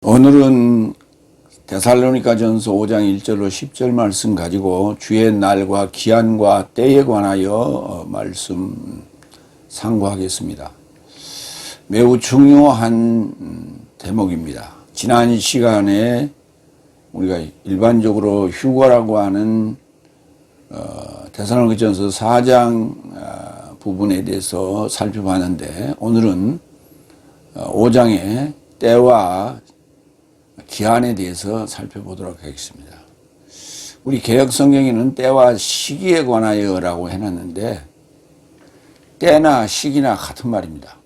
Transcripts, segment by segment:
오늘은 데살로니가전서 5장 1절로 10절 말씀 가지고 주의 날과 기한과 때에 관하여 말씀 상고하겠습니다. 매우 중요한 대목입니다. 지난 시간에 우리가 일반적으로 휴거라고 하는 데살로니가전서 4장 부분에 대해서 살펴봤는데, 오늘은 5장의 때와 기한에 대해서 살펴보도록 하겠습니다. 우리 개역성경에는 때와 시기에 관하여 라고 해놨는데, 때나 시기나 같은 말입니다.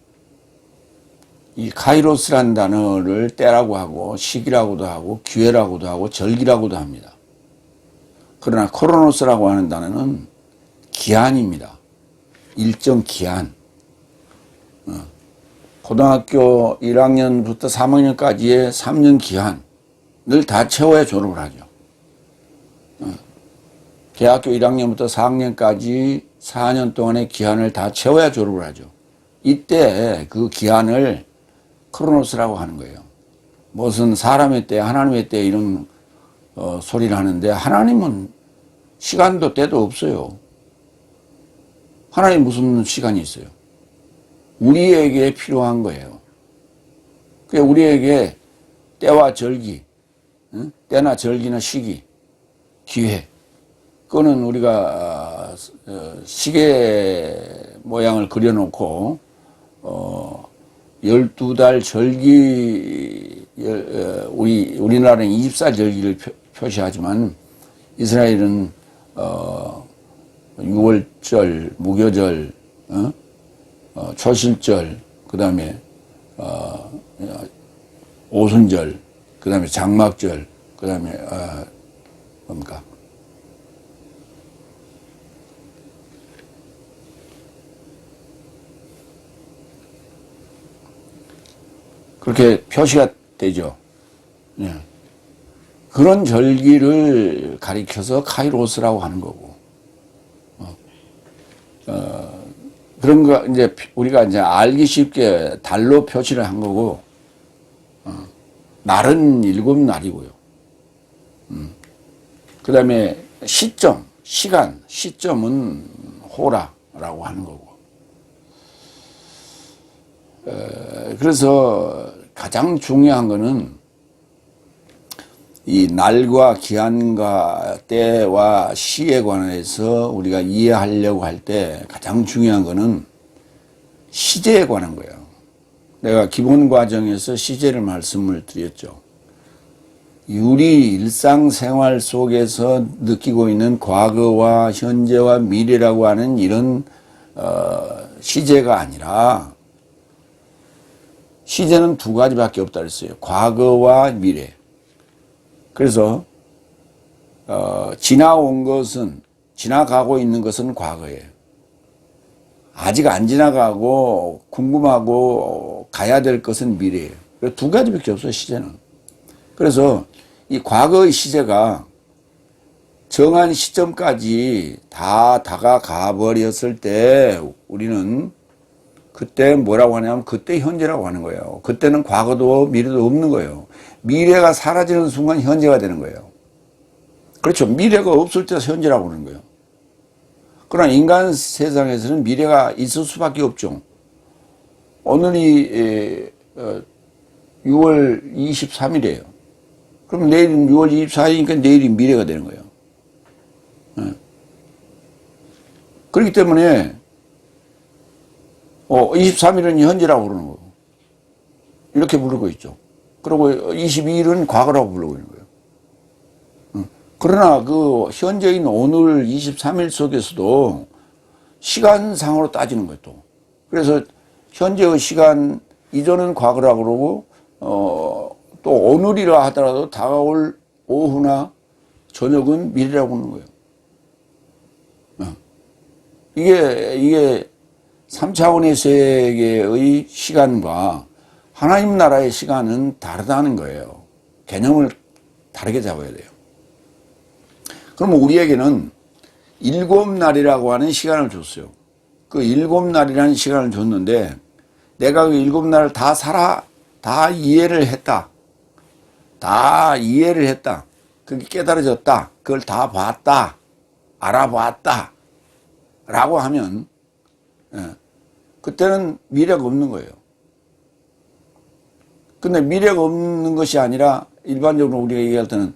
이 카이로스라는 단어를 때라고 하고 시기라고도 하고 기회라고도 하고 절기라고도 합니다. 그러나 크로노스라고 하는 단어는 기한입니다. 일정 기한. 고등학교 1학년부터 3학년까지의 3년 기한을 다 채워야 졸업을 하죠. 대학교 1학년부터 4학년까지 4년 동안의 기한을 다 채워야 졸업을 하죠. 이때 그 기한을 크로노스라고 하는 거예요. 무슨 사람의 때, 하나님의 때 이런 소리를 하는데, 하나님은 시간도 때도 없어요. 하나님 무슨 시간이 있어요? 우리에게 필요한 거예요. 우리에게 때와 절기, 때나 절기나 시기, 기회, 그거는 우리가 시계 모양을 그려놓고 12달 절기, 우리나라는 24절기를 표시하지만 이스라엘은 6월절, 무교절, 초실절, 그 다음에 오순절, 그 다음에 장막절, 그 다음에 뭡니까? 그렇게 표시가 되죠. 예. 그런 절기를 가리켜서 카이로스라고 하는 거고, 그런 거 이제 우리가 이제 알기 쉽게 달로 표시를 한 거고, 날은 7날이고요. 그 다음에 시점, 시간, 시점은 호라라고 하는 거고. 그래서 가장 중요한 거는 이 날과 기한과 때와 시에 관해서 우리가 이해하려고 할 때 가장 중요한 거는 시제에 관한 거예요. 내가 기본 과정에서 시제를 말씀을 드렸죠. 우리 일상생활 속에서 느끼고 있는 과거와 현재와 미래라고 하는 이런 시제가 아니라, 시제는 두 가지밖에 없다 그랬어요. 과거와 미래. 그래서 지나온 것은, 지나가고 있는 것은 과거예요. 아직 안 지나가고 궁금하고 가야 될 것은 미래예요. 두 가지밖에 없어요, 시제는. 그래서 이 과거의 시제가 정한 시점까지 다 다가가 버렸을 때 우리는 그때 뭐라고 하냐면 그때 현재라고 하는 거예요. 그때는 과거도 미래도 없는 거예요. 미래가 사라지는 순간 현재가 되는 거예요. 그렇죠. 미래가 없을 때 현재라고 하는 거예요. 그러나 인간 세상에서는 미래가 있을 수밖에 없죠. 오늘이 6월 23일이에요. 그럼 내일은 6월 24일이니까 내일이 미래가 되는 거예요. 그렇기 때문에 23일은 현재라고 부르는 거고, 이렇게 부르고 있죠. 그리고 22일은 과거라고 부르고 있는 거예요. 그러나 그 현재인 오늘 23일 속에서도 시간상으로 따지는 거예요, 또. 그래서 현재의 시간 이전은 과거라고 그러고, 또 오늘이라 하더라도 다가올 오후나 저녁은 미래라고 하는 거예요. 이게 3차원의 세계의 시간과 하나님 나라의 시간은 다르다는 거예요. 개념을 다르게 잡아야 돼요. 그럼 우리에게는 7날이라고 하는 시간을 줬어요. 그 7날이라는 시간을 줬는데, 내가 그 7날을 다 이해를 했다. 다 이해를 했다. 그게 깨달아졌다. 그걸 다 봤다. 알아봤다. 라고 하면, 그때는 미래가 없는 거예요. 근데 미래가 없는 것이 아니라 일반적으로 우리가 얘기할 때는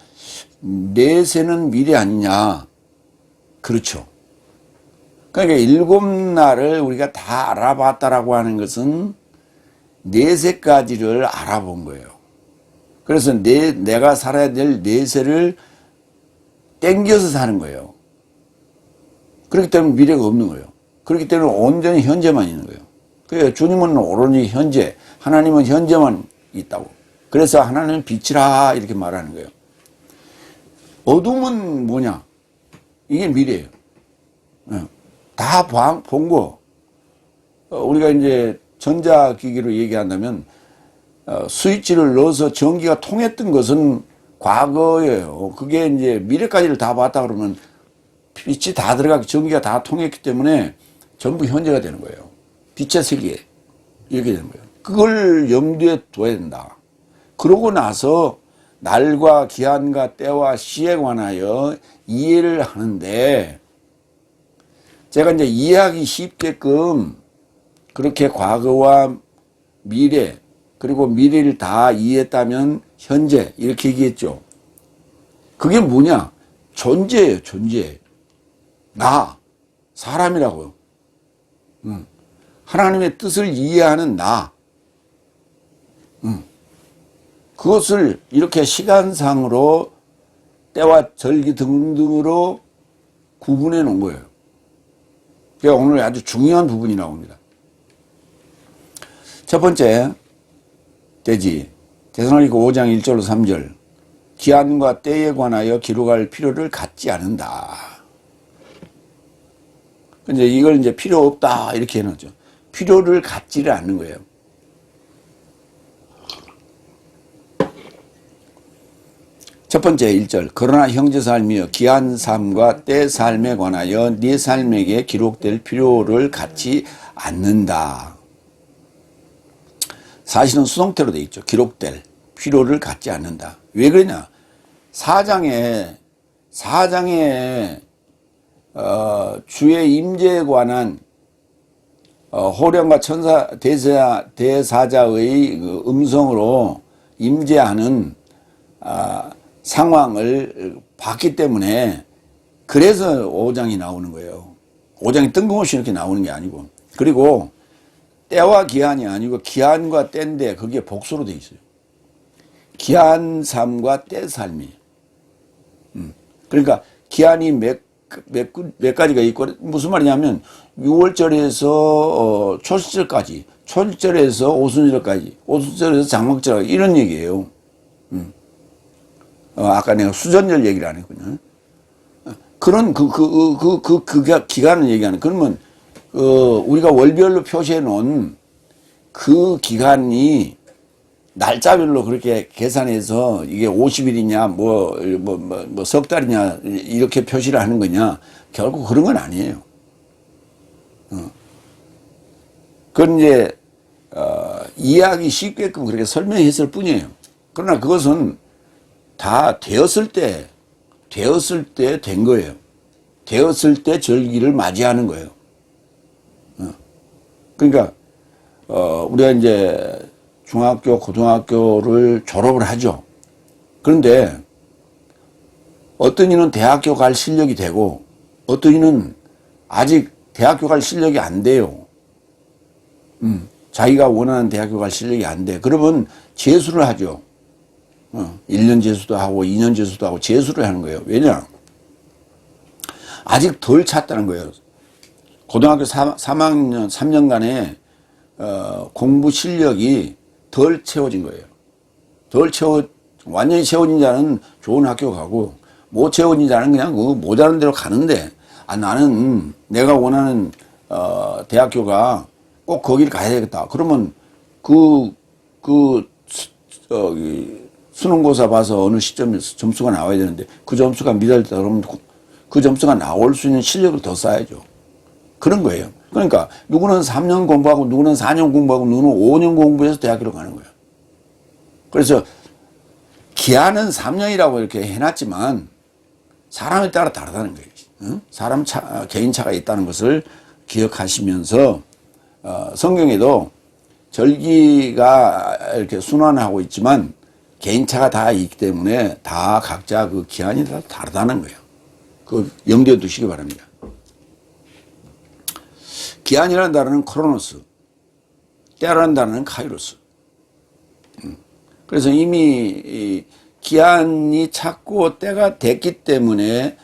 내세는 미래 아니냐. 그렇죠. 그러니까 7날을 우리가 다 알아봤다라고 하는 것은 내세까지를 알아본 거예요. 그래서 내가 살아야 될 내세를 땡겨서 사는 거예요. 그렇기 때문에 미래가 없는 거예요. 그렇기 때문에 온전히 현재만 있는 거예요. 그러니까 주님은 오로지 현재, 하나님은 현재만 있다고. 그래서 하나님은 빛이라 이렇게 말하는 거예요. 어둠은 뭐냐? 이게 미래예요. 다 본 거. 우리가 이제 전자기기로 얘기한다면 스위치를 넣어서 전기가 통했던 것은 과거예요. 그게 이제 미래까지를 다 봤다 그러면 빛이 다 들어가고 전기가 다 통했기 때문에 전부 현재가 되는 거예요. 빛의 세계. 이렇게 되는 거예요. 그걸 염두에 둬야 된다. 그러고 나서 날과 기한과 때와 시에 관하여 이해를 하는데 제가 이제 이해하기 쉽게끔 그렇게 과거와 미래 그리고 미래를 다 이해했다면 현재 이렇게 얘기했죠. 그게 뭐냐? 존재예요. 존재. 나. 사람이라고요. 하나님의 뜻을 이해하는 나. 그것을 이렇게 시간상으로 때와 절기 등등으로 구분해 놓은 거예요. 그러니까 오늘 아주 중요한 부분이 나옵니다. 첫 번째 대지 데살로니가 5장 1절로 3절 기한과 때에 관하여 기록할 필요를 갖지 않는다. 근데 이걸 이제 필요 없다 이렇게 해놓죠. 필요를 갖지를 않는 거예요. 첫 번째 1절 그러나 형제 삶이여 기한 삶과 때 삶에 관하여 네 삶에게 기록될 필요를 갖지 않는다. 사실은 수동태로 되어 있죠. 기록될 필요를 갖지 않는다. 왜 그러냐? 사장에 주의 임재에 관한 호령과 천사 대사자의 그 음성으로 임재하는 상황을 봤기 때문에 그래서 5장이 나오는 거예요. 5장이 뜬금없이 이렇게 나오는 게 아니고 그리고 때와 기한이 아니고 기한과 때인데 그게 복수로 돼 있어요. 기한 삶과 때 삶이. 그러니까 기한이 몇 가지가 있고 무슨 말이냐면 6월절에서 초시절까지, 초시절에서 오순절까지, 오순절에서 장막절 이런 얘기예요. 아까 내가 수전절 얘기를 안 했거든요. 그런 기간을 얘기하는. 그러면 우리가 월별로 표시해 놓은 그 기간이 날짜별로 그렇게 계산해서 이게 50일이냐 석 달이냐 이렇게 표시를 하는 거냐 결국 그런 건 아니에요. 그건 이제 이해하기 쉽게끔 그렇게 설명했을 뿐이에요. 그러나 그것은 다 되었을 때 된 거예요. 되었을 때 절기를 맞이하는 거예요. 그러니까 우리가 이제 중학교, 고등학교를 졸업을 하죠. 그런데 어떤 이는 대학교 갈 실력이 되고 어떤 이는 아직 대학교 갈 실력이 안 돼요. 자기가 원하는 대학교 갈 실력이 안 돼. 그러면 재수를 하죠. 1년 재수도 하고 2년 재수도 하고 재수를 하는 거예요. 왜냐? 아직 덜 찼다는 거예요. 고등학교 3학년, 3년간의 공부 실력이 덜 채워진 거예요. 완전히 채워진 자는 좋은 학교 가고, 못 채워진 자는 그냥 그 모자란 대로 가는데, 나는 내가 원하는, 대학교가 꼭 거기를 가야 되겠다. 그러면 수능고사 봐서 어느 시점에 점수가 나와야 되는데, 그 점수가 미달됐다 그러면 그 점수가 나올 수 있는 실력을 더 쌓아야죠. 그런 거예요. 그러니까 누구는 3년 공부하고 누구는 4년 공부하고 누구는 5년 공부해서 대학교로 가는 거예요. 그래서 기한은 3년이라고 이렇게 해놨지만 사람에 따라 다르다는 거예요. 사람 개인차가 있다는 것을 기억하시면서 성경에도 절기가 이렇게 순환하고 있지만 개인차가 다 있기 때문에 다 각자 그 기한이 다 다르다는 거예요. 그 염두에 두시기 바랍니다. 기한이라는 단어는 크로노스, 때라는 단어는 카이로스. 그래서 이미 기한이 찼고 때가 됐기 때문에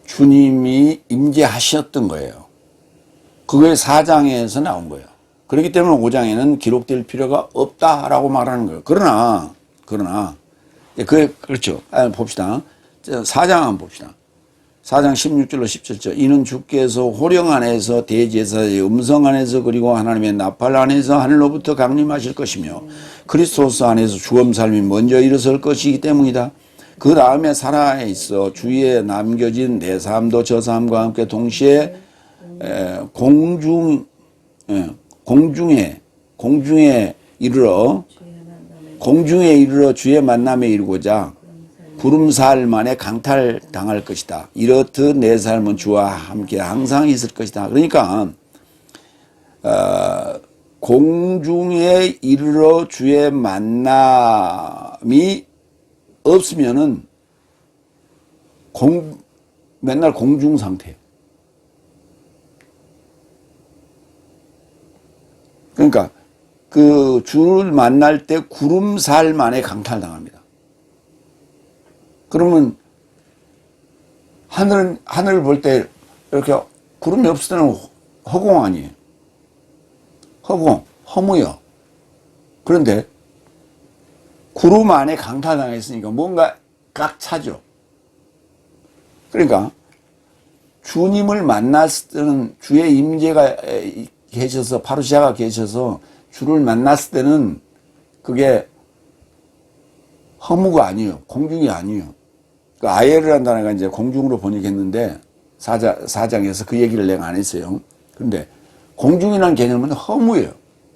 주님이 임재하셨던 거예요. 그게 4장에서 나온 거예요. 그렇기 때문에 5장에는 기록될 필요가 없다라고 말하는 거예요. 그러나 그렇죠. 봅시다. 4장 한번 봅시다. 4장 16절로 17절. 이는 주께서 호령 안에서 대제사의 음성 안에서 그리고 하나님의 나팔 안에서 하늘로부터 강림하실 것이며 그리스도스 안에서 주엄살이 먼저 일어설 것이기 때문이다. 그 다음에 살아 있어 주위에 남겨진 내 삶도 저 삶과 함께 동시에 공중에 이르러 주의 만남에 이르고자 구름살 만에 강탈당할 것이다. 이렇듯 내 삶은 주와 함께 항상 있을 것이다. 그러니까 공중에 이르러 주의 만남이 없으면은 맨날 공중 상태예요. 그러니까 그 주를 만날 때 구름살 만에 강탈당합니다. 그러면 하늘을 볼 때 이렇게 구름이 없을 때는 허공 아니에요. 허무요. 그런데 구름 안에 강탈당했으니까 뭔가 꽉 차죠. 그러니까 주님을 만났을 때는 주의 임재가 계셔서 파루시아가 계셔서 주를 만났을 때는 그게 허무가 아니에요. 공중이 아니에요. 그 아예르라는 단어가 이제 공중으로 번역했는데 4장에서 그 얘기를 내가 안 했어요. 그런데 공중이라는 개념은 허무예요.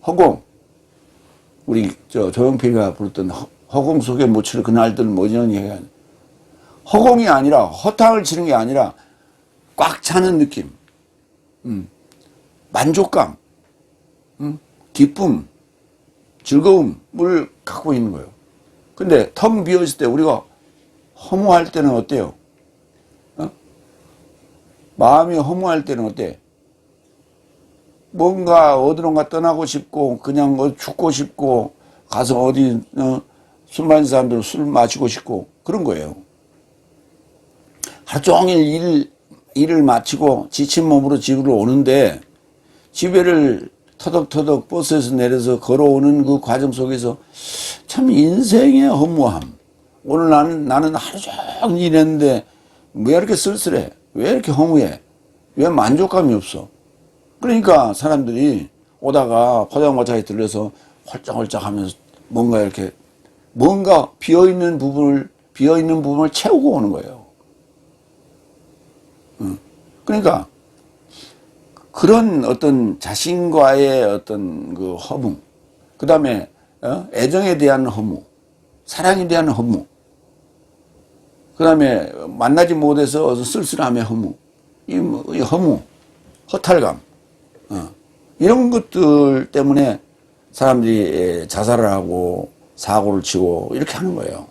허공. 우리 조용필이가 부르던 허공 속에 묻히는 그날들 뭐냐는 얘기가 허공이 아니라 허탕을 치는 게 아니라 꽉 차는 느낌. 만족감, 기쁨, 즐거움을 갖고 있는 거예요. 근데 텅 비어있을 때 우리가 허무할 때는 어때요? 마음이 허무할 때는 어때? 뭔가 어디론가 떠나고 싶고 그냥 죽고 싶고 가서 어디 술 마신 사람들 술 마시고 싶고 그런 거예요. 하루 종일 일을 마치고 지친 몸으로 집으로 오는데 집에를 터덕터덕 버스에서 내려서 걸어오는 그 과정 속에서 참 인생의 허무함. 오늘 나는 하루 종일 일했는데 왜 이렇게 쓸쓸해? 왜 이렇게 허무해? 왜 만족감이 없어? 그러니까 사람들이 오다가 포장마차에 들려서 홀짝홀짝 하면서 뭔가 비어있는 부분을 채우고 오는 거예요. 그러니까 그런 어떤 자신과의 어떤 그 허무, 그 다음에 애정에 대한 허무, 사랑에 대한 허무, 그 다음에 만나지 못해서 쓸쓸함의 허무, 이 허무, 허탈감, 이런 것들 때문에 사람들이 자살을 하고 사고를 치고 이렇게 하는 거예요.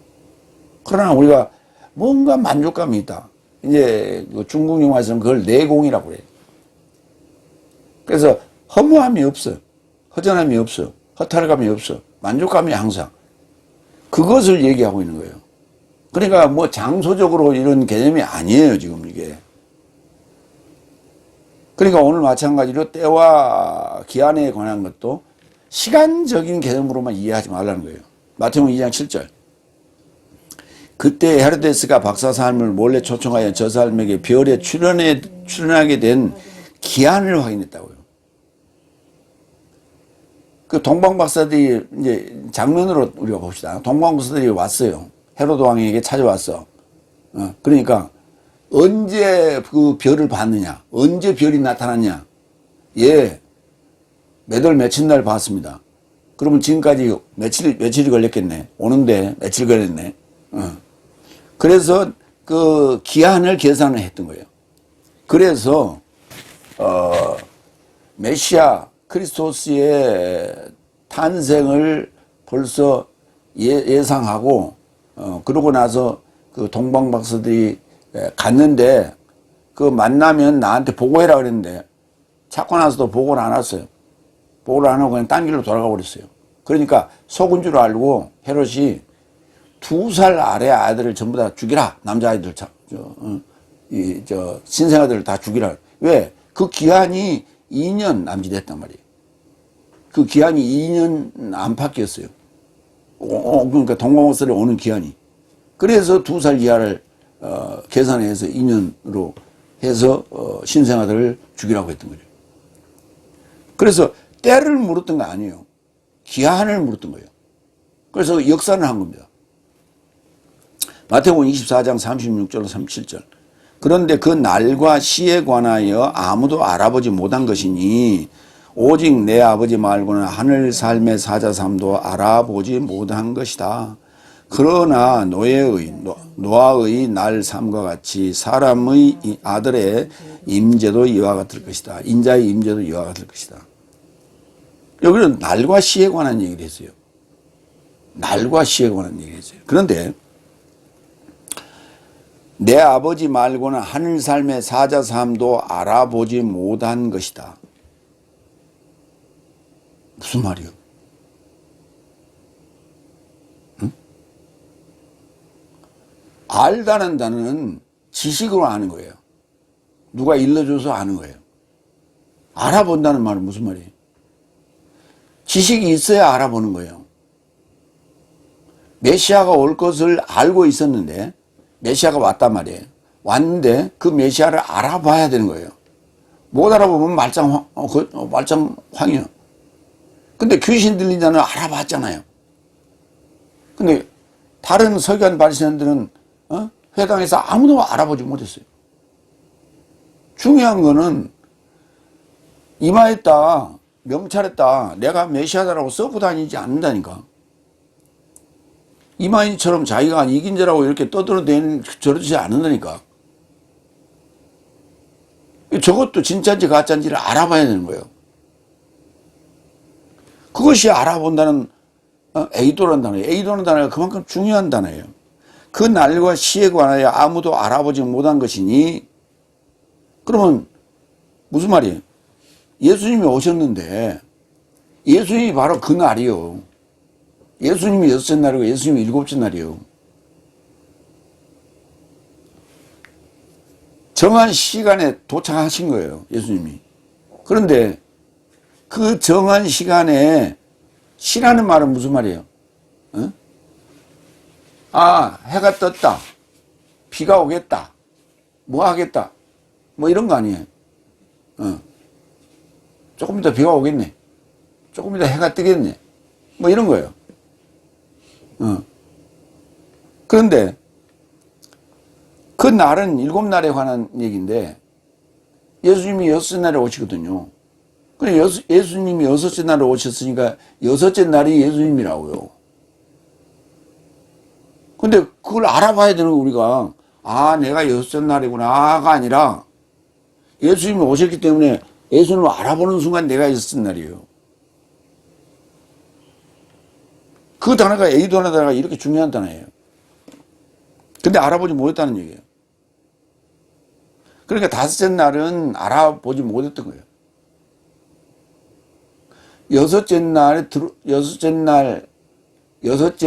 그러나 우리가 뭔가 만족감이 있다. 이제 중국 영화에서는 그걸 내공이라고 그래요. 그래서 허무함이 없어. 허전함이 없어. 허탈감이 없어. 만족감이 항상. 그것을 얘기하고 있는 거예요. 그러니까 뭐 장소적으로 이런 개념이 아니에요, 지금 이게. 그러니까 오늘 마찬가지로 때와 기한에 관한 것도 시간적인 개념으로만 이해하지 말라는 거예요. 마태복음 2장 7절. 그때 헤로데스가 박사 삶을 몰래 초청하여 저 사람에게 별에 출연하게 된 기한을 확인했다고요. 그 동방박사들이 이제 장면으로 우리가 봅시다. 동방박사들이 왔어요. 헤로드 왕에게 찾아왔어. 그러니까 언제 그 별을 봤느냐? 언제 별이 나타났냐? 예, 몇 월 며칠 날 봤습니다. 그러면 지금까지 며칠이 걸렸겠네. 오는데 며칠 걸렸네. 그래서 그 기한을 계산을 했던 거예요. 그래서 메시아 크리스토스의 탄생을 벌써 예상하고 그러고 나서 그 동방박사들이 갔는데 그 만나면 나한테 보고해라 그랬는데 찾고 나서도 보고를 안 왔어요. 보고를 안 하고 그냥 딴 길로 돌아가 버렸어요. 그러니까 속은 줄 알고 헤롯이 2살 아래 아이들을 전부 다 죽이라. 남자아이들, 신생아들을 다 죽이라. 왜? 그 기한이 2년 남짓했단 말이에요. 그 기한이 2년 안팎이었어요. 그러니까 동방박사들이 오는 기한이. 그래서 2살 이하를 계산해서 2년으로 해서 신생아들을 죽이라고 했던 거죠. 그래서 때를 물었던 거 아니에요. 기한을 물었던 거예요. 그래서 역산을 한 겁니다. 마태복음 24장 36절 37절. 그런데 그 날과 시에 관하여 아무도 알아보지 못한 것이니 오직 내 아버지 말고는 하늘 삶의 사자삼도 알아보지 못한 것이다. 그러나 노아의 날 삶과 같이 사람의 아들의 임재도 이와 같을 것이다. 인자의 임재도 이와 같을 것이다. 여기는 날과 시에 관한 얘기를 했어요. 날과 시에 관한 얘기를 했어요. 그런데 내 아버지 말고는 하늘 삶의 사자삼도 알아보지 못한 것이다. 무슨 말이요? 응? 알다는 단어는 지식으로 아는 거예요. 누가 일러줘서 아는 거예요. 알아본다는 말은 무슨 말이에요? 지식이 있어야 알아보는 거예요. 메시아가 올 것을 알고 있었는데 메시아가 왔단 말이에요. 왔는데 그 메시아를 알아봐야 되는 거예요. 못 알아보면 말짱황이요. 근데 귀신 들린 자는 알아봤잖아요. 근데 다른 서기관 바리새인들은 회당에서 아무도 알아보지 못했어요. 중요한 거는 이마했다, 명찰했다, 내가 메시아다라고 써고 다니지 않는다니까. 이마인처럼 자기가 이긴 자라고 이렇게 떠들어대는 저러지 않는다니까. 저것도 진짜인지 가짜인지를 알아봐야 되는 거예요. 그것이 알아본다는 에이도라는 단어예요. 에이도라는 단어가 그만큼 중요한 단어예요. 그 날과 시에 관하여 아무도 알아보지 못한 것이니 그러면 무슨 말이에요? 예수님이 오셨는데 예수님이 바로 그 날이요. 예수님이 6째 날이고 예수님이 7째 날이요. 정한 시간에 도착하신 거예요. 예수님이. 그런데 그 정한 시간에 시라는 말은 무슨 말이에요? 해가 떴다. 비가 오겠다. 뭐 하겠다. 뭐 이런 거 아니에요. 조금 이따 비가 오겠네. 조금 이따 해가 뜨겠네. 뭐 이런 거예요. 그런데 그 날은 7날에 관한 얘기인데 예수님이 6째 날에 오시거든요. 그래 예수님이 6째 날에 오셨으니까 6째 날이 예수님이라고요. 근데 그걸 알아봐야 되는 거 우리가 내가 6째 날이구나가 아니라 예수님이 오셨기 때문에 예수님을 알아보는 순간 내가 6째 날이에요. 그 단어가 에이도라는 단어가 이렇게 중요한 단어예요. 근데 알아보지 못했다는 얘기예요. 그러니까 5째 날은 알아보지 못했던 거예요. 6째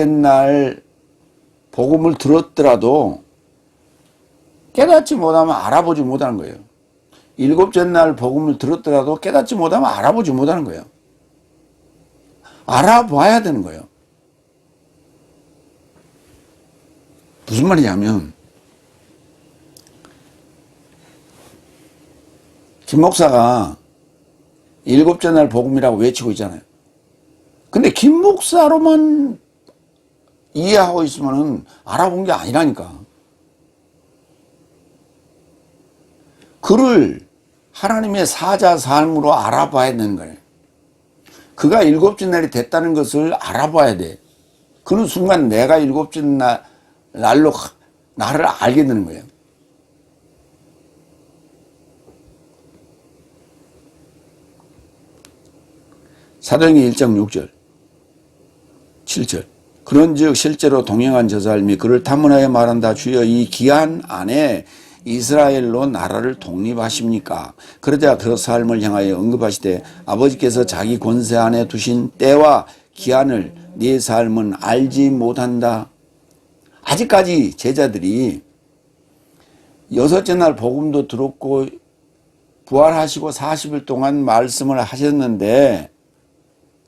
날 복음을 들었더라도 깨닫지 못하면 알아보지 못하는 거예요. 7째 날 복음을 들었더라도 깨닫지 못하면 알아보지 못하는 거예요. 알아봐야 되는 거예요. 무슨 말이냐면 김 목사가 7째 날 복음이라고 외치고 있잖아요. 근데 김 목사로만 이해하고 있으면 알아본 게 아니라니까. 그를 하나님의 사자 삶으로 알아봐야 되는 거예요. 그가 일곱째 날이 됐다는 것을 알아봐야 돼. 그런 순간 내가 일곱째 날로 나를 알게 되는 거예요. 사도행전 1장 6절 7절 그런즉 실제로 동행한 저 사람이 그를 탐문하여 말한다. 주여 이 기한 안에 이스라엘로 나라를 독립하십니까? 그러자 그 삶을 향하여 언급하시되 아버지께서 자기 권세 안에 두신 때와 기한을 네 삶은 알지 못한다. 아직까지 제자들이 여섯째 날 복음도 들었고 부활하시고 40일 동안 말씀을 하셨는데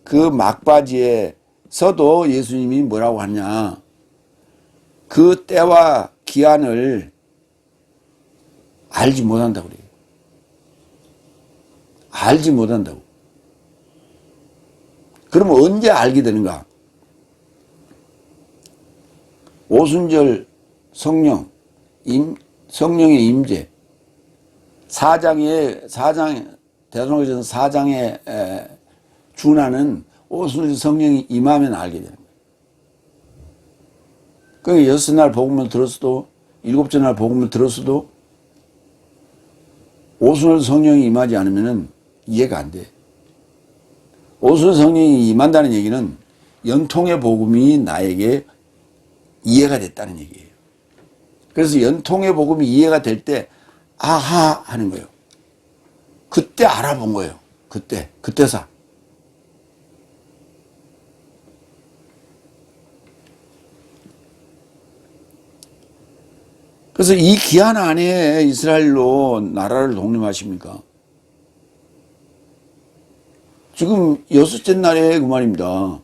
그 막바지에서도 예수님이 뭐라고 하냐. 그 때와 기한을 알지 못한다고 그래요. 알지 못한다고. 그러면 언제 알게 되는가? 오순절 성령, 성령의 임재, 대사로니가전서 4장에 준하는 오순절 성령이 임하면 알게 되는 거예요. 그러니까 여섯 날 복음을 들었어도, 일곱째 날 복음을 들었어도 오순절 성령이 임하지 않으면 이해가 안 돼. 오순절 성령이 임한다는 얘기는 연통의 복음이 나에게 이해가 됐다는 얘기예요. 그래서 연통의 복음이 이해가 될 때 아하 하는 거예요. 그때 알아본 거예요. 그때사. 그래서 이 기한 안에 이스라엘로 나라를 독립하십니까? 지금 여섯째 날에 그 말입니다.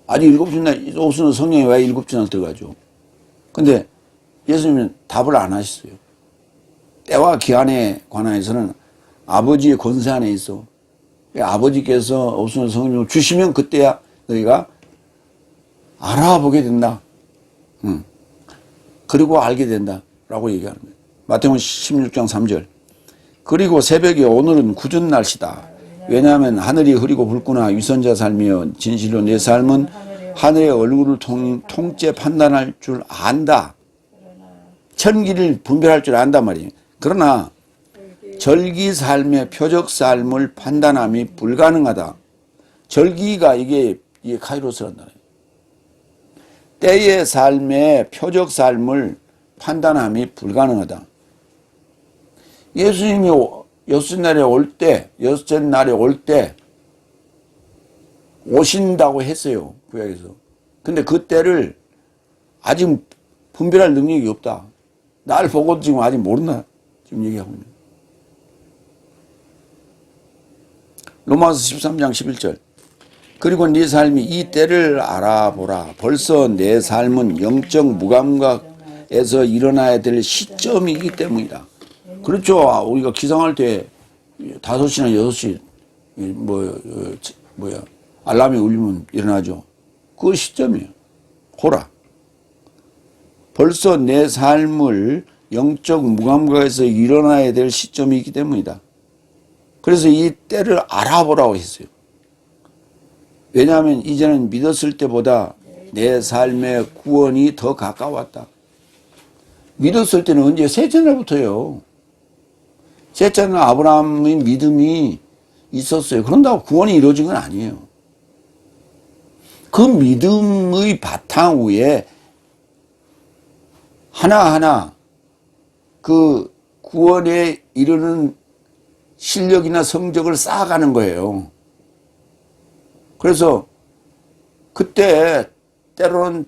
아직 일곱째 날, 오순절 성령이 왜 일곱째 날 들어가죠? 근데 예수님은 답을 안 하셨어요. 때와 기한에 관해서는 아버지의 권세 안에 있어. 아버지께서 오순절 성령을 주시면 그때야 너희가 알아보게 된다. 그리고 알게 된다라고 얘기하는 거예요. 마태복음 16장 3절. 그리고 새벽에 오늘은 굳은 날씨다. 왜냐하면 하늘이 흐리고 붉구나. 위선자 삶이여 진실로 내 삶은 하늘의 얼굴을 통째 판단할 줄 안다. 천기를 분별할 줄 안단 말이에요. 그러나 절기 삶의 표적 삶을 판단함이 불가능하다. 절기가 이게 카이로스란다. 때의 삶의 표적 삶을 판단함이 불가능하다. 예수님이 여섯째 날에 올 때 오신다고 했어요. 구약에서. 근데 그 때를 아직 분별할 능력이 없다. 날 보고 지금 아직 모른다. 지금 얘기하고 있는. 로마서 13장 11절. 그리고 네 삶이 이 때를 알아보라. 벌써 내 삶은 영적 무감각에서 일어나야 될 시점이기 때문이다. 그렇죠. 우리가 기상할 때 5시나 6시 알람이 울리면 일어나죠. 그 시점이에요. 호라. 벌써 내 삶을 영적 무감각에서 일어나야 될 시점이기 때문이다. 그래서 이 때를 알아보라고 했어요. 왜냐하면 이제는 믿었을 때보다 내 삶의 구원이 더 가까웠다. 믿었을 때는 언제? 셋째 날부터요. 셋째 날 아브라함의 믿음이 있었어요. 그런다고 구원이 이루어진 건 아니에요. 그 믿음의 바탕 위에 하나하나 그 구원에 이르는 실력이나 성적을 쌓아가는 거예요. 그래서 그때 때로는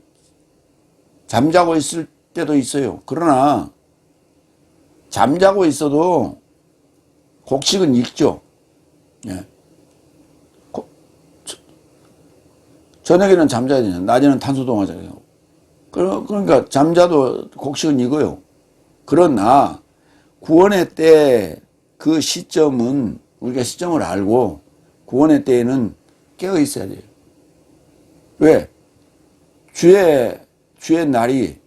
잠자고 있을 때도 있어요. 그러나 잠자고 있어도 곡식은 익죠. 예. 저녁에는 잠자야 되냐. 낮에는 탄수동화잖아요. 그러니까 잠자도 곡식은 익어요. 그러나 구원의 때 그 시점은 우리가 시점을 알고 구원의 때에는 깨어 있어야 돼요. 왜? 주의 날이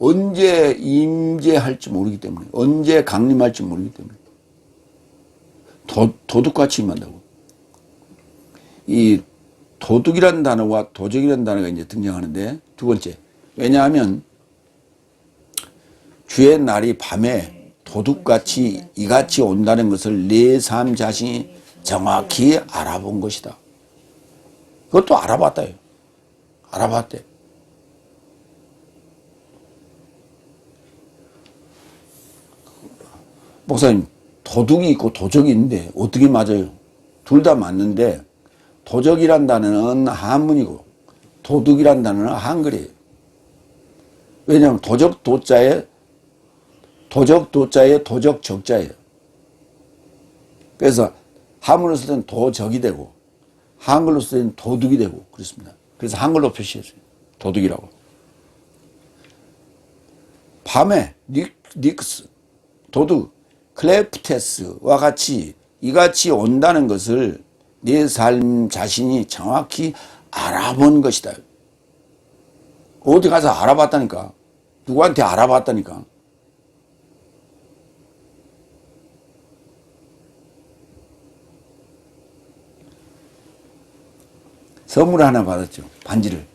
언제 임재할지 모르기 때문에, 언제 강림할지 모르기 때문에 도둑같이 임한다고. 이 도둑이라는 단어와 도적이라는 단어가 이제 등장하는데, 두 번째. 왜냐하면 주의 날이 밤에 도둑같이 이같이 온다는 것을 내 삶 자신이 정확히 알아본 것이다. 그것도 알아봤다. 알아봤대. 목사님, 도둑이 있고 도적이 있는데 어떻게 맞아요? 둘 다 맞는데 도적이란 단어는 한문이고 도둑이란 단어는 한글이에요. 왜냐하면 도적 도자에 도적 적자예요. 그래서 한문으로 쓸 때는 도적이 되고 한글로 쓸 때는 도둑이 되고 그렇습니다. 그래서 한글로 표시했어요. 도둑이라고. 밤에 닉스, 도둑, 클레프테스와 같이 이같이 온다는 것을 내 삶 자신이 정확히 알아본 것이다. 어디 가서 알아봤다니까. 누구한테 알아봤다니까. 선물 하나 받았죠. 반지를.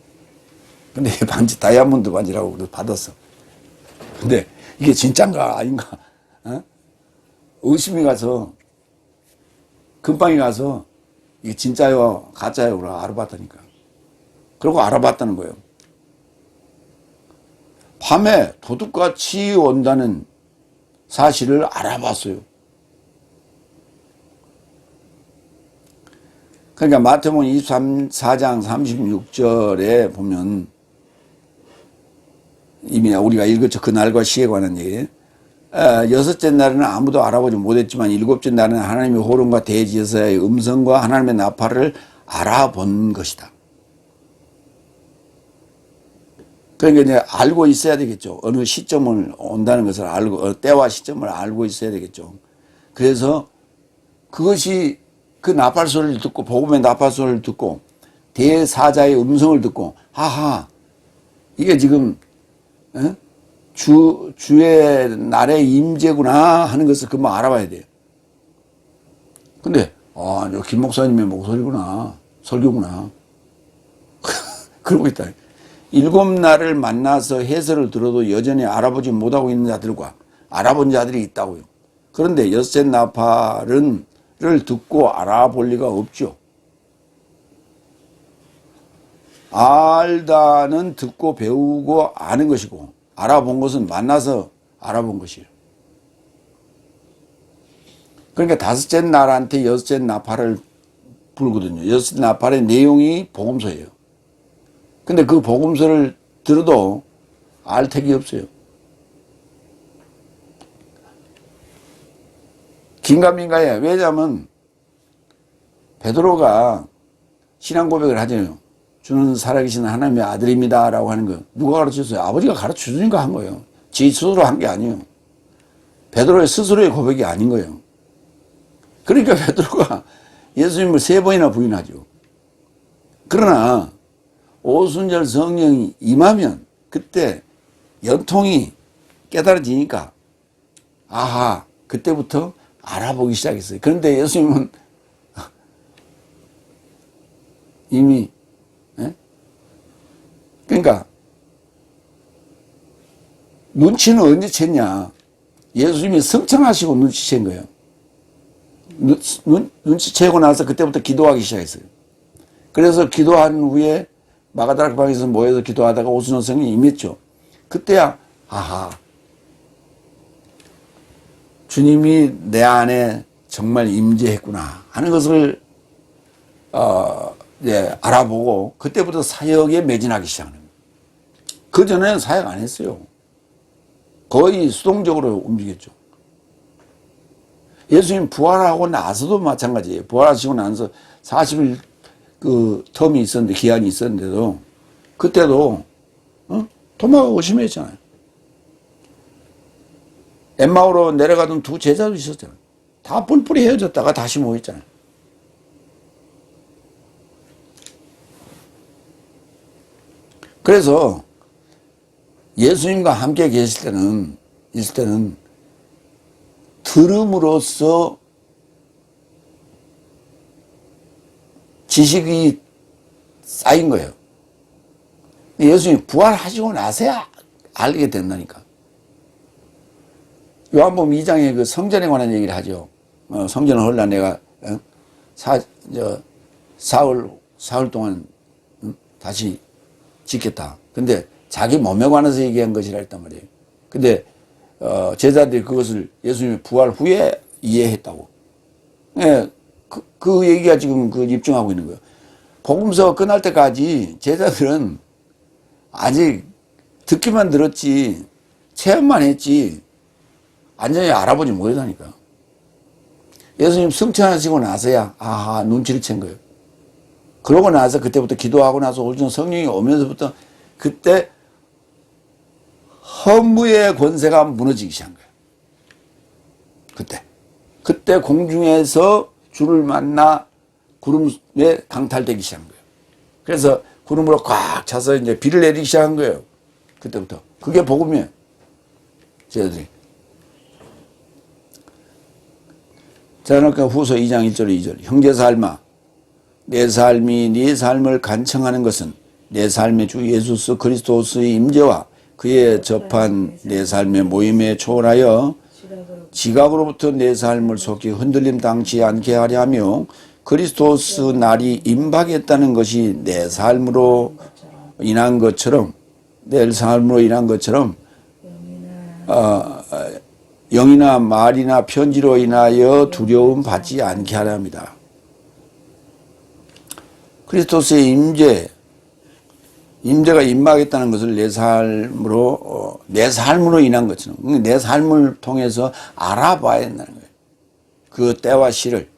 근데 반지 다이아몬드 반지라고 그래서 받았어. 근데 이게 진짠가 아닌가 의심이 가서 금방에 가서 이게 진짜요 가짜요 그러고 알아봤다니까. 그러고 알아봤다는 거예요. 밤에 도둑같이 온다는 사실을 알아봤어요. 그러니까 마태복음 24장 36절에 보면 이미 우리가 읽었죠. 그 날과 시에 관한 얘기. 여섯째 날에는 아무도 알아보지 못했지만 일곱째 날에는 하나님의 호령과 대지에서의 음성과 하나님의 나팔을 알아본 것이다. 그러니까 이제 알고 있어야 되겠죠. 어느 시점을 온다는 것을 알고, 때와 시점을 알고 있어야 되겠죠. 그래서 그것이 그 나팔 소리를 듣고, 복음의 나팔 소리를 듣고, 대사자의 음성을 듣고, 하하, 이게 지금, 주의 날의 임재구나 하는 것을 금방 알아봐야 돼요. 근데, 저 김 목사님의 목소리구나, 설교구나. 그러고 있다. 일곱 날을 만나서 해설을 들어도 여전히 알아보지 못하고 있는 자들과 알아본 자들이 있다고요. 그런데 여섯째 나팔을 듣고 알아볼 리가 없죠. 알다는 듣고 배우고 아는 것이고 알아본 것은 만나서 알아본 것이에요. 그러니까 다섯째 날한테 여섯째 나팔을 불거든요. 여섯째 나팔의 내용이 복음서예요. 근데 그 복음서를 들어도 알 택이 없어요. 긴가민가해. 왜냐하면 베드로가 신앙 고백을 하잖아요. 주는 살아계신 하나님의 아들입니다 라고 하는 거 누가 가르쳤어요? 아버지가 가르쳐주니까 한 거예요. 지 스스로 한 게 아니에요. 베드로의 스스로의 고백이 아닌 거예요. 그러니까 베드로가 예수님을 3번이나 부인하죠. 그러나 오순절 성령이 임하면 그때 연통이 깨달아지니까 아하 그때부터 알아보기 시작했어요. 그런데 예수님은 이미 그러니까 눈치는 언제 챘냐. 예수님이 성천하시고 눈치챈 거예요. 눈치채고 나서 그때부터 기도하기 시작했어요. 그래서 기도한 후에 마가다락 방에서 모여서 기도하다가 오순절 성령이 임했죠. 그때야 아하 주님이 내 안에 정말 임재했구나 하는 것을 알아보고 그때부터 사역에 매진하기 시작하는 거예요. 그전에는 사역 안 했어요. 거의 수동적으로 움직였죠. 예수님 부활하고 나서도 마찬가지예요. 부활하시고 나서 40일 그 텀이 있었는데 기한이 있었는데도 그때도 도마가 의심했잖아요. 엠마오로 내려가던 두 제자도 있었잖아요. 다 뿔뿔이 헤어졌다가 다시 모였잖아요. 그래서 예수님과 함께 있을 때는 들음으로써 지식이 쌓인 거예요. 예수님이 부활하시고 나서야 알게 된다니까. 요한복음 2장에 그 성전에 관한 얘기를 하죠. 성전을 헐라 내가 사흘 동안 다시 짓겠다. 근데 자기 몸에 관해서 얘기한 것이라 했단 말이에요. 근데 제자들이 그것을 예수님이 부활 후에 이해했다고. 예, 그 얘기가 지금 그 입증하고 있는 거예요. 복음서 끝날 때까지 제자들은 아직 듣기만 들었지 체험만 했지 완전히 알아보지 못하니까. 예수님 승천하시고 나서야 아하 눈치를 챈 거예요. 그러고 나서 그때부터 기도하고 나서 오전 성령이 오면서부터 그때 허무의 권세가 무너지기 시작한 거예요. 그때 공중에서 주를 만나 구름에 강탈되기 시작한 거예요. 그래서 구름으로 꽉 차서 이제 비를 내리기 시작한 거예요. 그때부터. 그게 복음이에요. 저희들이. 데살로니가 후서 2장 1절 2절. 형제 삶아 내 삶이 네 삶을 간청하는 것은 내 삶의 주 예수 그리스도의 임재와 그의 접한 내 삶의 모임에 초월하여 지각으로부터 내 삶을 속히 흔들림 당치 않게 하려 하며 그리스도스 날이 임박했다는 것이 내 삶으로 인한 것처럼 영이나 말이나 편지로 인하여 두려움 받지 않게 하려 합니다. 그리스도스의 임재가 임박했다는 것을 내 삶으로 인한 것처럼 내 삶을 통해서 알아봐야 된다는 거예요. 그 때와 시를.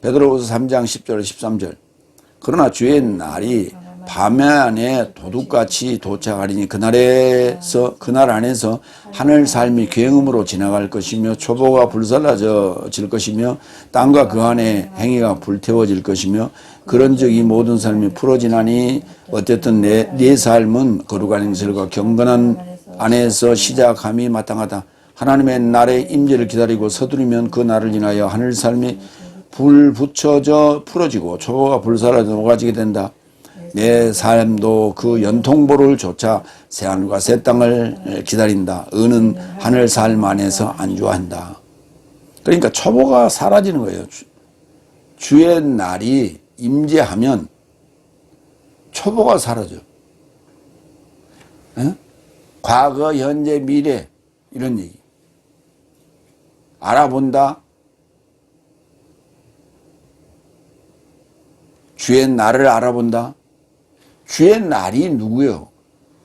베드로후서 3장 10절 13절. 그러나 주의 날이 밤에 안에 도둑같이 도착하리니 그날 안에서 하늘 삶이 굉음으로 지나갈 것이며 초보가 불살라질 것이며 땅과 그 안에 행위가 불태워질 것이며 그런즉 이 모든 삶이 풀어지나니 어쨌든 네 삶은 거룩한 일과 경건한 안에서 시작함이 마땅하다. 하나님의 날의 임재를 기다리고 서두르면 그 날을 인하여 하늘 삶이 불 붙여져 풀어지고 초보가 불살라져 녹아지게 된다. 내 삶도 그 연통보를 조차 새하늘과 새 땅을 기다린다. 의는 하늘 삶 안에서 안주한다. 그러니까 초보가 사라지는 거예요. 주의 날이 임재하면 초보가 사라져. 에? 과거, 현재, 미래 이런 얘기. 알아본다. 주의 날을 알아본다. 주의 날이 누구요?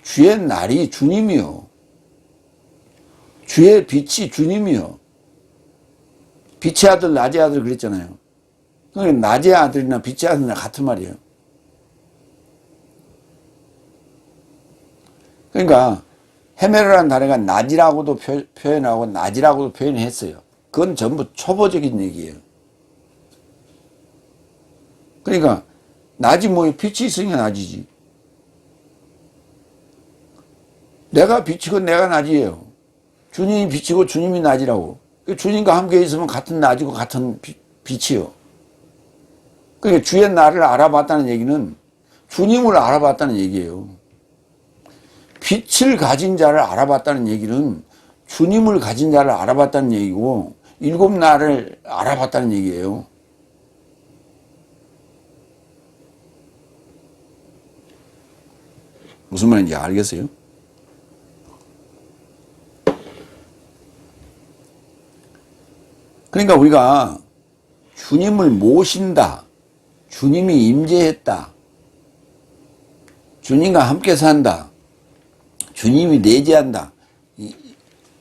주의 날이 주님이요. 주의 빛이 주님이요. 빛의 아들, 낮의 아들 그랬잖아요. 그러니까 낮의 아들이나 빛의 아들이나 같은 말이에요. 그러니까 헤메르라는 단어가 낮이라고도 표현하고 낮이라고도 표현했어요. 그건 전부 초보적인 얘기예요. 그러니까 낮이 뭐예요? 빛이 있으니까 낮이지. 내가 빛이고 내가 낮이에요. 주님이 빛이고 주님이 낮이라고. 주님과 함께 있으면 같은 낮이고 같은 빛이요. 그러니까 주의 날을 알아봤다는 얘기는 주님을 알아봤다는 얘기예요. 빛을 가진 자를 알아봤다는 얘기는 주님을 가진 자를 알아봤다는 얘기고 일곱 날을 알아봤다는 얘기예요. 무슨 말인지 알겠어요? 그러니까 우리가 주님을 모신다. 주님이 임재했다. 주님과 함께 산다. 주님이 내재한다.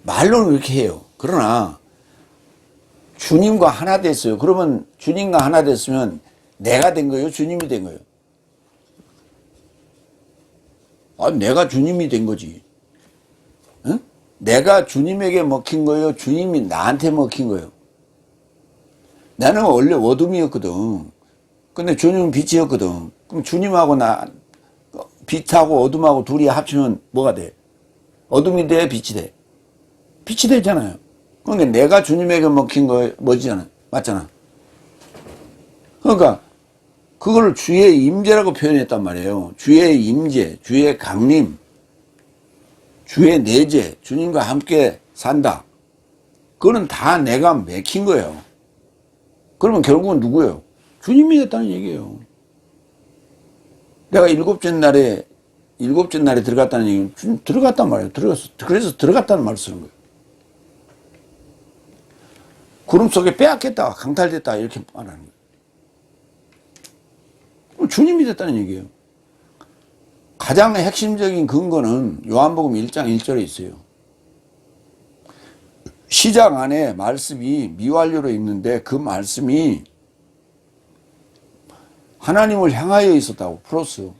말로는 이렇게 해요. 그러나 주님과 하나 됐어요. 그러면 주님과 하나 됐으면 내가 된 거예요? 주님이 된 거예요? 내가 주님이 된 거지. 응? 내가 주님에게 먹힌 거예요? 주님이 나한테 먹힌 거예요? 나는 원래 어둠이었거든. 근데 주님은 빛이었거든. 그럼 주님하고 빛하고 어둠하고 둘이 합치면 뭐가 돼? 어둠이 돼? 빛이 돼? 빛이 되잖아요. 그러니까 내가 주님에게 먹힌 거 뭐지잖아. 맞잖아. 그러니까 그걸 주의 임재라고 표현했단 말이에요. 주의 임재, 주의 강림, 주의 내재, 주님과 함께 산다. 그거는 다 내가 맥힌 거예요. 그러면 결국은 누구예요? 주님이 됐다는 얘기예요. 내가 일곱째 날에 들어갔다는 얘기는 주님 들어갔단 말이에요. 그래서 들어갔다는 말을 쓰는 거예요. 구름 속에 빼앗겼다, 강탈됐다, 이렇게 말하는 거예요. 주님이 됐다는 얘기예요. 가장 핵심적인 근거는 요한복음 1장 1절에 있어요. 시작 안에 말씀이 미완료로 있는데 그 말씀이 하나님을 향하여 있었다고, 플러스.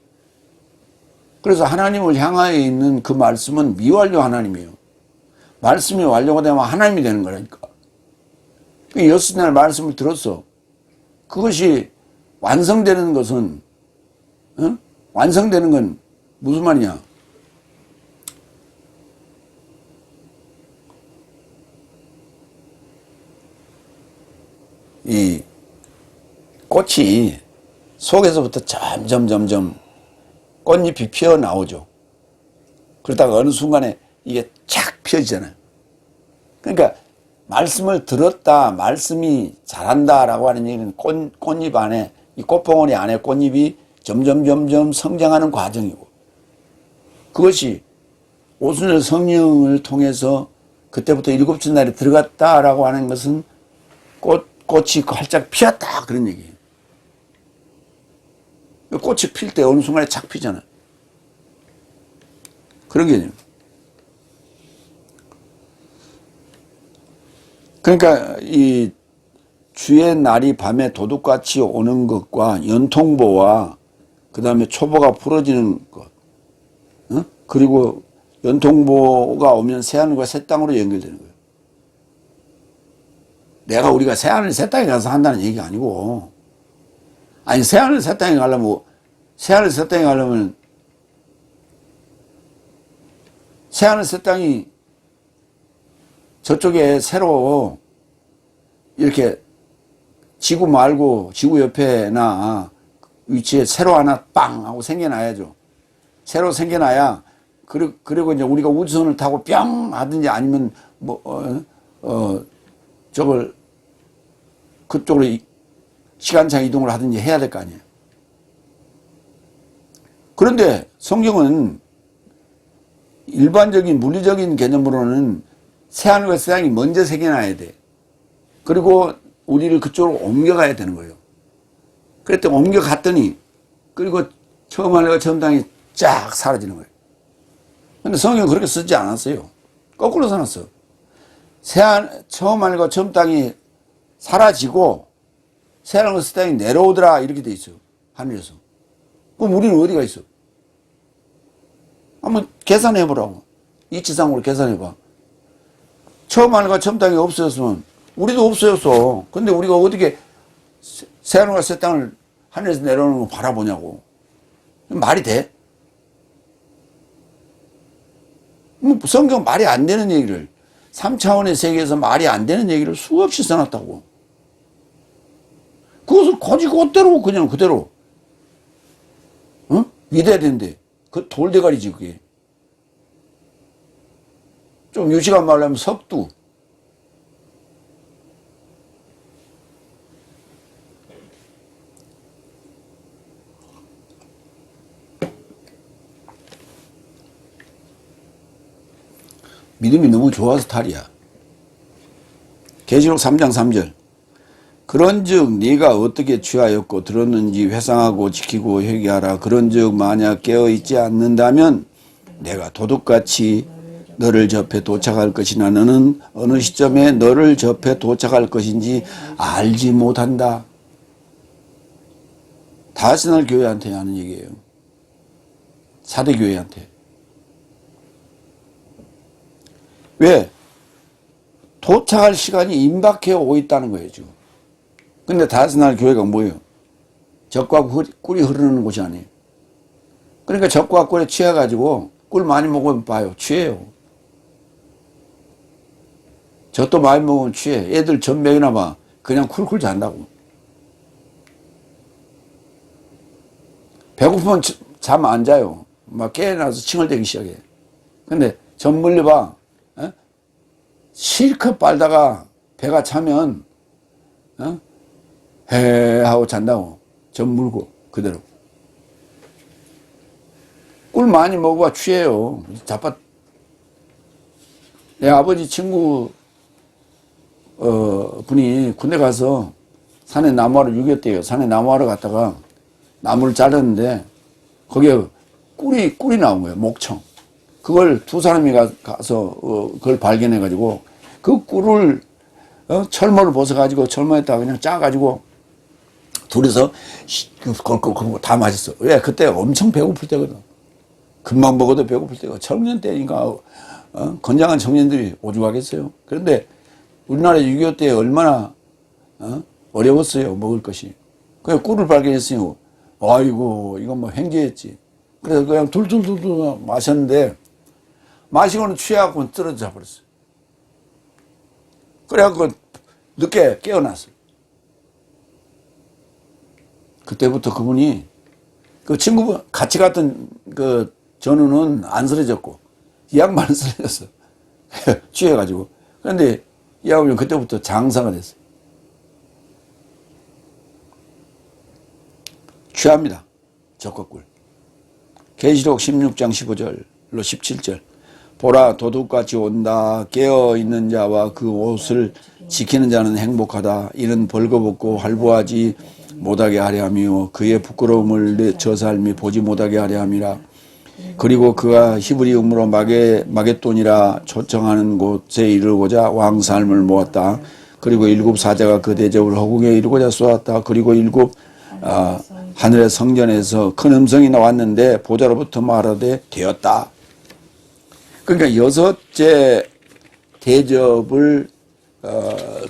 그래서 하나님을 향하여 있는 그 말씀은 미완료 하나님이에요. 말씀이 완료가 되면 하나님이 되는 거라니까. 여섯 날 말씀을 들었어. 그것이 완성되는 것은, 완성되는 건 무슨 말이냐? 이 꽃이 속에서부터 점점 꽃잎이 피어나오죠. 그러다가 어느 순간에 이게 착 펴지잖아요. 그러니까 말씀을 들었다, 말씀이 잘한다라고 하는 얘기는 꽃잎 안에, 이 꽃봉오리 안에 꽃잎이 점점 성장하는 과정이고, 그것이 오순절 성령을 통해서 그때부터 일곱째 날에 들어갔다라고 하는 것은 꽃이 활짝 피었다, 그런 얘기예요. 꽃이 필 때 어느 순간에 착 피잖아요. 그런 개념. 그러니까 이 주의 날이 밤에 도둑같이 오는 것과 연통보와 그 다음에 초보가 부러지는 것, 그리고 연통보가 오면 새하늘과 새 땅으로 연결되는 거예요. 우리가 새하늘 새 땅에 가서 한다는 얘기가 아니고, 아니 새하늘 새 땅에 가려면 새하늘 새 땅이 저쪽에 새로 이렇게 지구 말고 지구 옆에나 위치에 새로 하나 빵 하고 생겨나야죠. 새로 생겨나야 그리고 이제 우리가 우주선을 타고 뿅 하든지 아니면 저걸 그쪽으로 시간차 이동을 하든지 해야 될 거 아니에요. 그런데 성경은 일반적인 물리적인 개념으로는 새하늘과 새 땅이 먼저 생겨나야 돼. 그리고 우리를 그쪽으로 옮겨가야 되는 거예요. 그랬더니 옮겨갔더니, 그리고 처음 하늘과 처음 땅이 쫙 사라지는 거예요. 근데 성경은 그렇게 쓰지 않았어요. 거꾸로 써놨어. 처음 하늘과 처음 땅이 사라지고 새하늘과 새 땅이 내려오더라, 이렇게 돼 있어요. 하늘에서. 그럼 우리는 어디가 있어? 한번 계산해 보라고. 이치상으로 계산해 봐. 처음 하늘과 처음 땅이 없어졌으면 우리도 없어졌어. 근데 우리가 어떻게 새하늘과 새 땅을 하늘에서 내려오는 거 바라보냐고. 말이 돼? 성경 말이 안 되는 얘기를, 3차원의 세계에서 말이 안 되는 얘기를 수없이 써놨다고. 그것을 그대로 그냥 그대로 믿어야 되는데, 그 돌대가리지 그게. 좀 유식한 말로 하면 석두. 믿음이 너무 좋아서 탈이야. 계시록 3장 3절. 그런즉 네가 어떻게 취하였고 들었는지 회상하고 지키고 회개하라. 그런즉 만약 깨어있지 않는다면 내가 도둑같이 너를 접해 도착할 것이나 너는 어느 시점에 너를 접해 도착할 것인지 알지 못한다. 다스날 교회한테 하는 얘기예요. 사대교회한테. 왜? 도착할 시간이 임박해 오고 있다는 거예요, 지금. 근데 다스날 교회가 뭐예요? 젖과 꿀이 흐르는 곳이 아니에요. 그러니까 젖과 꿀에 취해가지고 꿀 많이 먹으면 봐요. 취해요. 젖도 많이 먹으면 취해. 애들 젖 먹이나 봐. 그냥 쿨쿨 잔다고. 배고프면 잠 안 자요. 막 깨어나서 칭얼대기 시작해. 근데 전 물려봐. 어? 실컷 빨다가 배가 차면 해 하고 잔다고. 전 물고 그대로. 꿀 많이 먹어봐 취해요. 자빠. 내 아버지 친구 분이 군대 가서 산에 나무하러 6.25때요. 산에 나무하러 갔다가 나무를 자르는데 거기에 꿀이 나온 거예요. 목청. 그걸 두 사람이 가서 그걸 발견해 가지고 그 꿀을 철모를 벗어 가지고 철모에다가 그냥 짜 가지고 둘이서 걸걸 다 마셨어. 왜? 그때 엄청 배고플 때거든. 금방 먹어도 배고플 때가 청년 때니까 건장한 청년들이 오죽하겠어요. 그런데 우리나라 6.25 때 얼마나 어려웠어요. 먹을 것이. 그냥 꿀을 발견했으니 아이고 이건 뭐 횡재했지. 그래서 그냥 둘둘둘둘 마셨는데 마시고는 취해갖고 떨어져 버렸어요. 그래갖고 늦게 깨어났어요. 그때부터 그분이 그 친구분 같이 갔던 그 전우는 안 쓰러졌고 이 양반은 쓰러졌어. 취해가지고. 그런데 이 양반은 그때부터 장사가 됐어요. 취합니다. 적과꿀. 계시록 16장 15절로 17절. 보라 도둑같이 온다. 깨어있는 자와 그 옷을 지키는 자는 행복하다. 이는 벌거벗고 할보하지 못하게 하려 함이요 그의 부끄러움을 저 삶이 보지 못하게 하려 함이라. 그리고 그가 히브리음으로 마겟돈이라 초청하는 곳에 이르고자 왕삶을 모았다. 그리고 일곱 사자가 그 대접을 허공에 이르고자 쏘았다. 그리고 일곱 하늘의 성전에서 큰 음성이 나왔는데 보좌로부터 말하되 되었다. 그러니까 여섯째 대접을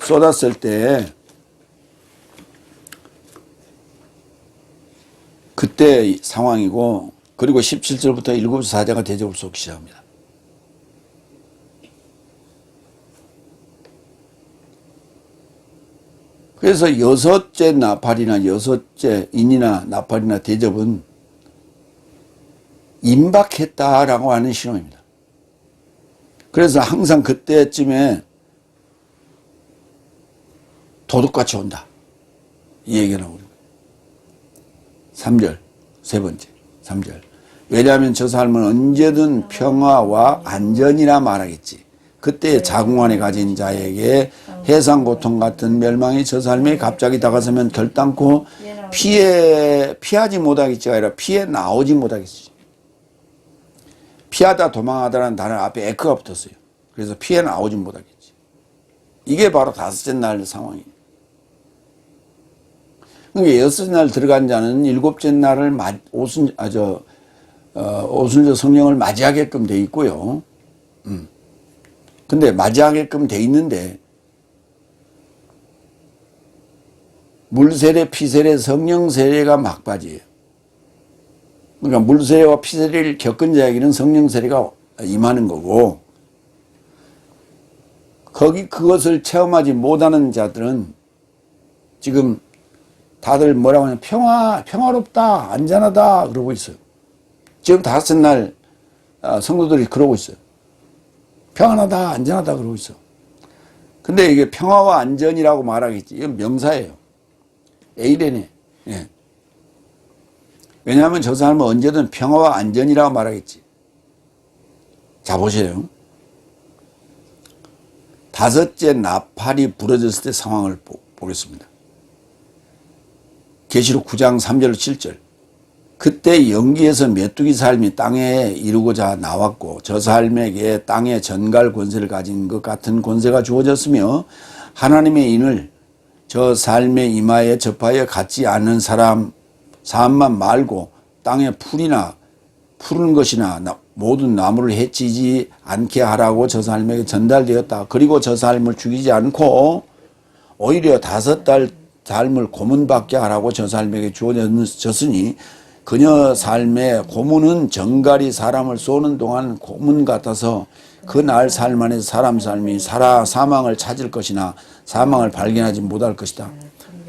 쏟았을 때 그때 상황이고, 그리고 17절부터 일곱 사자가 대접을 쏟기 시작합니다. 그래서 여섯째 나팔이나 여섯째 인이나 나팔이나 대접은 임박했다라고 하는 신호입니다. 그래서 항상 그때쯤에 도둑같이 온다. 이 얘기가 나오는 거예요. 3절, 세 번째, 3절. 왜냐하면 저 삶은 언제든 평화와 안전이라 말하겠지. 그때 자궁 안에 가진 자에게 해상 고통 같은 멸망이 저 삶에 갑자기 다가서면 결단코 피하지 못하겠지가 아니라 피해 나오지 못하겠지. 피하다 도망하다라는 단어 앞에 에크가 붙었어요. 그래서 피해 나오지 못하겠지. 이게 바로 다섯째 날 상황이에요. 그러니까 여섯째 날 들어간 자는 일곱째 날을 오순절 성령을 맞이하게끔 돼 있고요. 근데 맞이하게끔 돼 있는데 물세례, 피세례, 성령 세례가 막바지예요. 그러니까 물세례와 피세례를 겪은 자에게는 성령 세례가 임하는 거고, 그것을 체험하지 못하는 자들은 지금 다들 뭐라고 하냐, 평화롭다, 안전하다 그러고 있어요. 지금 다섯째 날 성도들이 그러고 있어요. 평안하다, 안전하다 그러고 있어. 근데 이게 평화와 안전이라고 말하겠지. 이건 명사예요. 에이레네. 예. 왜냐하면 저 사람은 언제든 평화와 안전이라고 말하겠지. 자, 보세요. 다섯째 나팔이 부러졌을 때 상황을 보겠습니다. 계시록 9장 3절 7절. 그때 영기에서 메뚜기 삶이 땅에 이루고자 나왔고 저 삶에게 땅의 전갈 권세를 가진 것 같은 권세가 주어졌으며 하나님의 인을 저 삶의 이마에 접하여 갖지 않는 사람만 말고 땅의 푸른 것이나 모든 나무를 해치지 않게 하라고 저 삶에게 전달되었다. 그리고 저 삶을 죽이지 않고 오히려 5달 삶을 고문받게 하라고 저 삶에게 주어졌으니 그녀 삶의 고문은 정갈이 사람을 쏘는 동안 고문 같아서 그 날 삶 안에서 사람 삶이 사망을 찾을 것이나 사망을 발견하지 못할 것이다.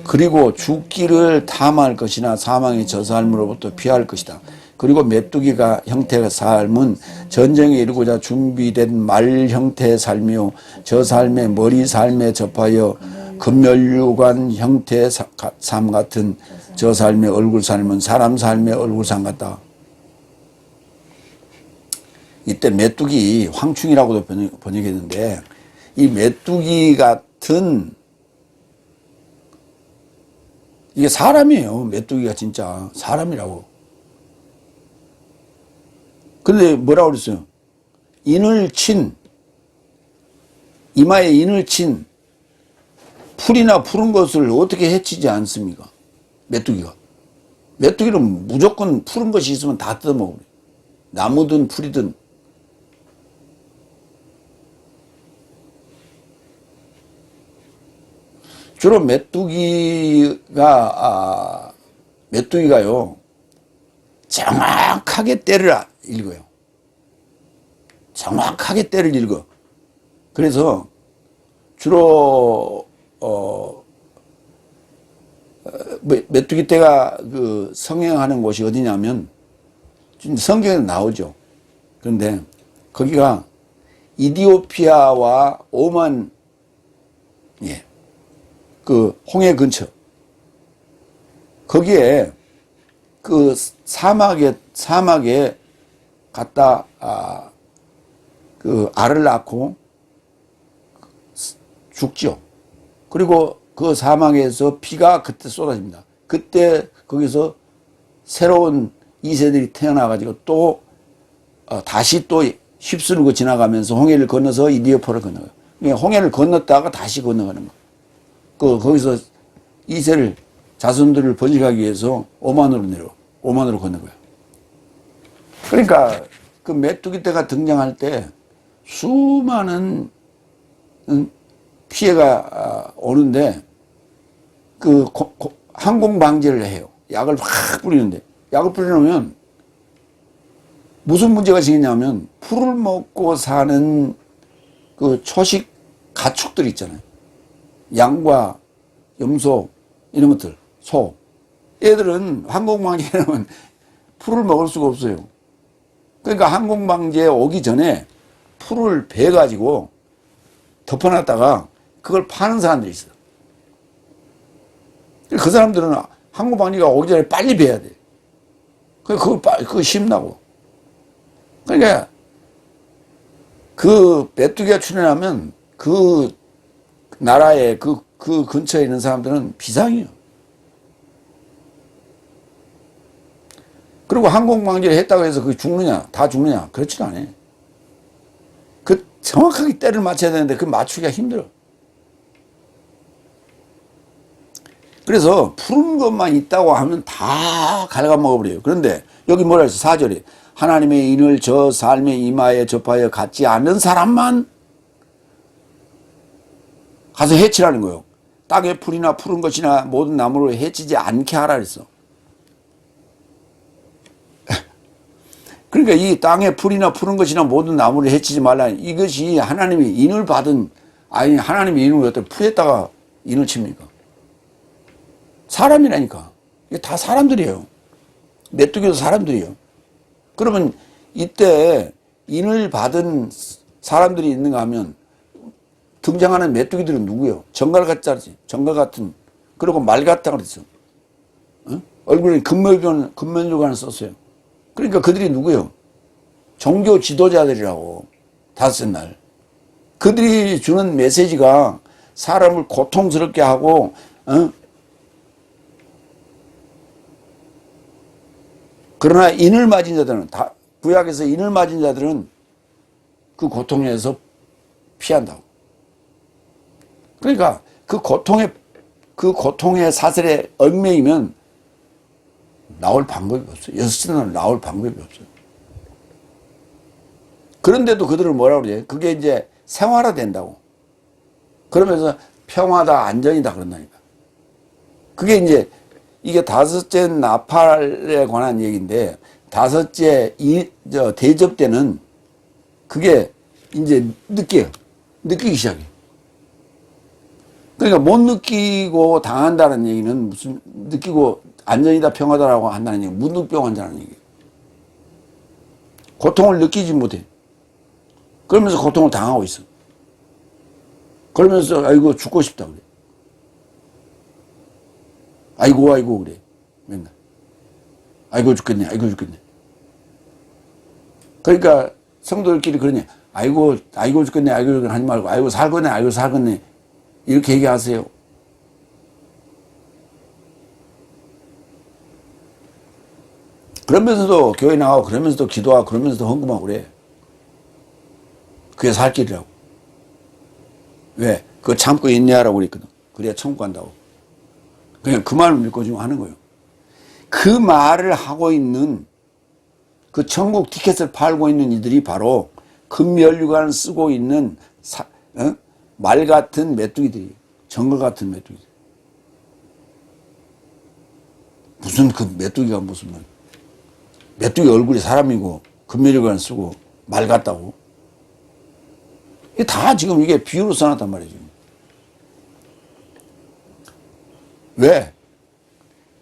그리고 죽기를 탐할 것이나 사망의 저 삶으로부터 피할 것이다. 그리고 메뚜기가 형태의 삶은 전쟁에 이르고자 준비된 말 형태의 삶이요 저 삶의 머리 삶에 접하여 금멸류관 형태의 삶 같은 저 삶의 얼굴 삶은 사람 삶의 얼굴 삶 같다. 이때 메뚜기 황충이라고도 번역했는데 이 메뚜기 같은 이게 사람이에요. 메뚜기가 진짜 사람이라고. 근데 뭐라고 그랬어요? 인을 친, 이마에 인을 친 풀이나 푸른 것을 어떻게 해치지 않습니까? 메뚜기가. 메뚜기는 무조건 푸른 것이 있으면 다 뜯어먹어요. 나무든 풀이든. 주로 메뚜기가요, 정확하게 때를 읽어요. 정확하게 때를 읽어. 그래서 주로, 메뚜기 떼가 그 성행하는 곳이 어디냐면, 성경에 나오죠. 그런데 거기가 이디오피아와 오만, 예, 그 홍해 근처. 거기에 그 사막에 갔다, 그 알을 낳고 죽죠. 그리고 그 사막에서 피가 그때 쏟아집니다. 그때 거기서 새로운 이세들이 태어나가지고 또, 다시 또 휩쓸고 지나가면서 홍해를 건너서 이디오피아를 건너가요. 그러니까 홍해를 건넜다가 다시 건너가는 거예요. 거기서 이세를, 자손들을 번식하기 위해서 오만으로 건너는 거예요. 그러니까 그 메뚜기 떼가 등장할 때 수많은 피해가 오는데 그 항공 방지를 해요. 약을 확 뿌리는데 약을 뿌리면 무슨 문제가 생기냐면 풀을 먹고 사는 그 초식 가축들 있잖아요. 양과 염소 이런 것들, 소. 얘들은 항공방지에 하면 풀을 먹을 수가 없어요. 그러니까 항공방지에 오기 전에 풀을 베가지고 덮어놨다가 그걸 파는 사람들이 있어요. 그 사람들은 항공방지가 오기 전에 빨리 베야 돼. 그거 심나고. 그러니까 그 메뚜기가 출현하면 그 나라에 그 근처에 있는 사람들은 비상이에요. 그리고 항공방지를 했다고 해서 그 죽느냐, 다 죽느냐, 그렇지도 않아요. 그 정확하게 때를 맞춰야 되는데 그 맞추기가 힘들어. 그래서 푸른 것만 있다고 하면 다 갉아먹어버려요. 그런데 여기 뭐라 했어? 4절에 하나님의 인을 저 삶의 이마에 접하여 갖지 않는 사람만 가서 해치라는 거예요. 땅의 풀이나 푸른 것이나 모든 나무를 해치지 않게 하라 그랬어. 그러니까 이 땅의 풀이나 푸른 것이나 모든 나무를 해치지 말라. 이것이 하나님이 인을 받은, 아니 하나님이 인을 어떻게 풀에다가 인을 칩니까? 사람이라니까. 이게 다 사람들이에요. 메뚜기도 사람들이에요. 그러면 이때 인을 받은 사람들이 있는가 하면 등장하는 메뚜기들은 누구예요? 정갈 같지, 정갈 같은. 그리고 말 같다 그랬어. 어? 얼굴에 근면류관을 썼어요. 그러니까 그들이 누구예요? 종교 지도자들이라고. 다섯째 날. 그들이 주는 메시지가 사람을 고통스럽게 하고, 그러나 인을 맞은 자들은, 구약에서 인을 맞은 자들은 그 고통에서 피한다고. 그러니까 그 고통의 사슬에 얽매이면 나올 방법이 없어요. 6시는 나올 방법이 없어요. 그런데도 그들은 뭐라고 그러지? 그게 이제 생활화 된다고. 그러면서 평화다, 안전이다 그런다니까. 그게 이제 이게 다섯째 나팔에 관한 얘기인데, 다섯째 대접 때는 그게 이제 느끼기 시작해. 그러니까 못 느끼고 당한다는 얘기는 무슨 느끼고 안전이다 평화다라고 한다는 얘기, 무능병 환자라는 얘기예요. 고통을 느끼지 못해. 그러면서 고통을 당하고 있어. 그러면서 아이고 죽고 싶다 그래. 아이고 그래. 맨날. 아이고 죽겠네. 그러니까 성도들끼리 그러냐. 아이고 죽겠네. 하지 말고 아이고 살겠네. 이렇게 얘기하세요. 그러면서도 교회 나가고 그러면서도 기도하고 그러면서도 헌금하고 그래. 그게 살 길이라고. 왜? 그거 참고 인내하라고 그랬거든. 그래야 천국 간다고. 그냥 그 말을 믿고 지금 하는 거예요. 그 말을 하고 있는 그 천국 티켓을 팔고 있는 이들이 바로 금면류관을 쓰고 있는 말 같은 메뚜기들이에요. 정글 같은 메뚜기들. 무슨 그 메뚜기가 무슨 말. 메뚜기 얼굴이 사람이고 금면류관을 쓰고 말 같다고. 이게 다 지금 이게 비유로 써놨단 말이죠. 왜?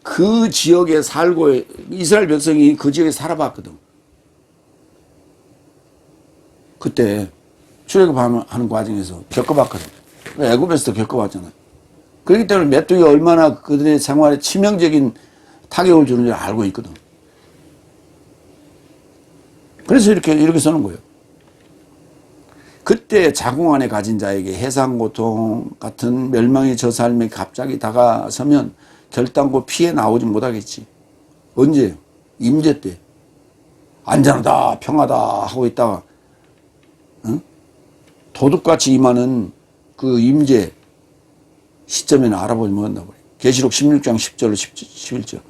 그 지역에 살고 이스라엘 백성이 그 지역에 살아봤거든. 그때 출애굽하는 과정에서 겪어봤거든. 애굽에서도 겪어봤잖아요. 그렇기 때문에 메뚜기가 얼마나 그들의 생활에 치명적인 타격을 주는 줄 알고 있거든. 그래서 이렇게 쓰는 거예요. 그때 자궁 안에 가진 자에게 해상고통 같은 멸망의 저 삶에 갑자기 다가서면 결단코 피해 나오지 못하겠지. 언제? 임재 때. 안전하다, 평하다 하고 있다가 도둑같이 임하는 그 임재 시점에는 알아보지 못한다고 그래요. 계시록 16장 10절로 11절.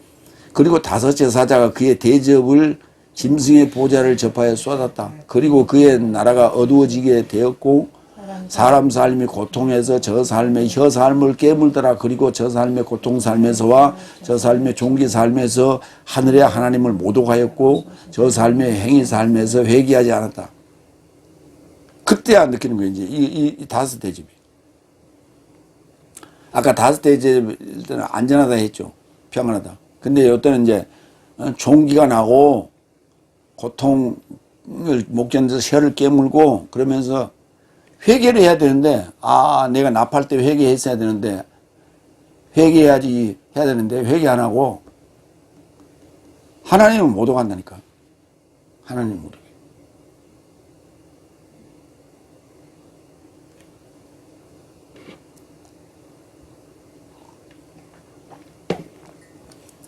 그리고 다섯째 사자가 그의 대접을 짐승의 보좌를 접하여 쏟았다. 그리고 그의 나라가 어두워지게 되었고 사람 삶이 고통에서 저 삶의 혀 삶을 깨물더라. 그리고 저 삶의 고통 삶에서와 저 삶의 종기 삶에서 하늘의 하나님을 모독하였고 저 삶의 행위 삶에서 회개하지 않았다. 그때야 느끼는 거예요. 이제 이 다섯 대접이. 아까 다섯 대접일 때는 안전하다 했죠. 평안하다. 근데 이때는 이제 종기가 나고 고통을 못 견뎌서 혀를 깨물고 그러면서 회개를 해야 되는데 내가 납할 때 회개했어야 되는데 회개해야지 해야 되는데 회개 안 하고 하나님은 모독한다니까. 하나님은 모독해.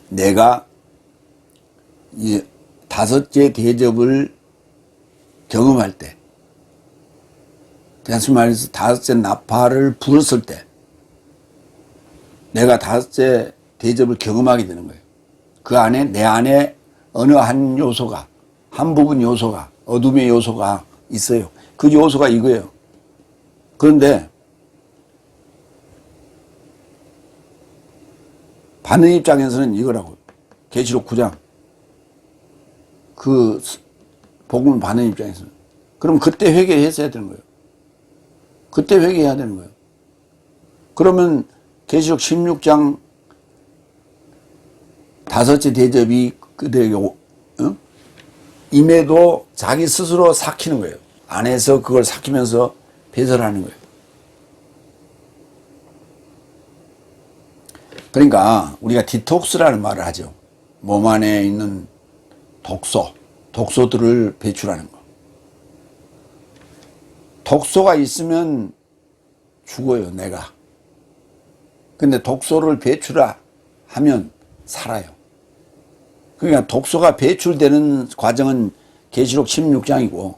내가 이 다섯째 대접을 경험할 때, 다시 말해서 다섯째 나팔을 불었을 때, 내가 다섯째 대접을 경험하게 되는 거예요. 그 안에, 내 안에 어느 한 요소가, 한 부분 요소가, 어둠의 요소가 있어요. 그 요소가 이거예요. 그런데, 받는 입장에서는 이거라고. 계시록 9장. 그 복음을 받는 입장에서는. 그럼 그때 회개했어야 되는 거예요. 그때 회개해야 되는 거예요. 그러면 계시록 16장 다섯째 대접이 그들에게 임해도 자기 스스로 삭히는 거예요. 안에서 그걸 삭히면서 배설하는 거예요. 그러니까 우리가 디톡스라는 말을 하죠. 몸 안에 있는 독소들을 배출하는 거. 독소가 있으면 죽어요, 내가. 근데 독소를 배출하면 살아요. 그러니까 독소가 배출되는 과정은 계시록 16장이고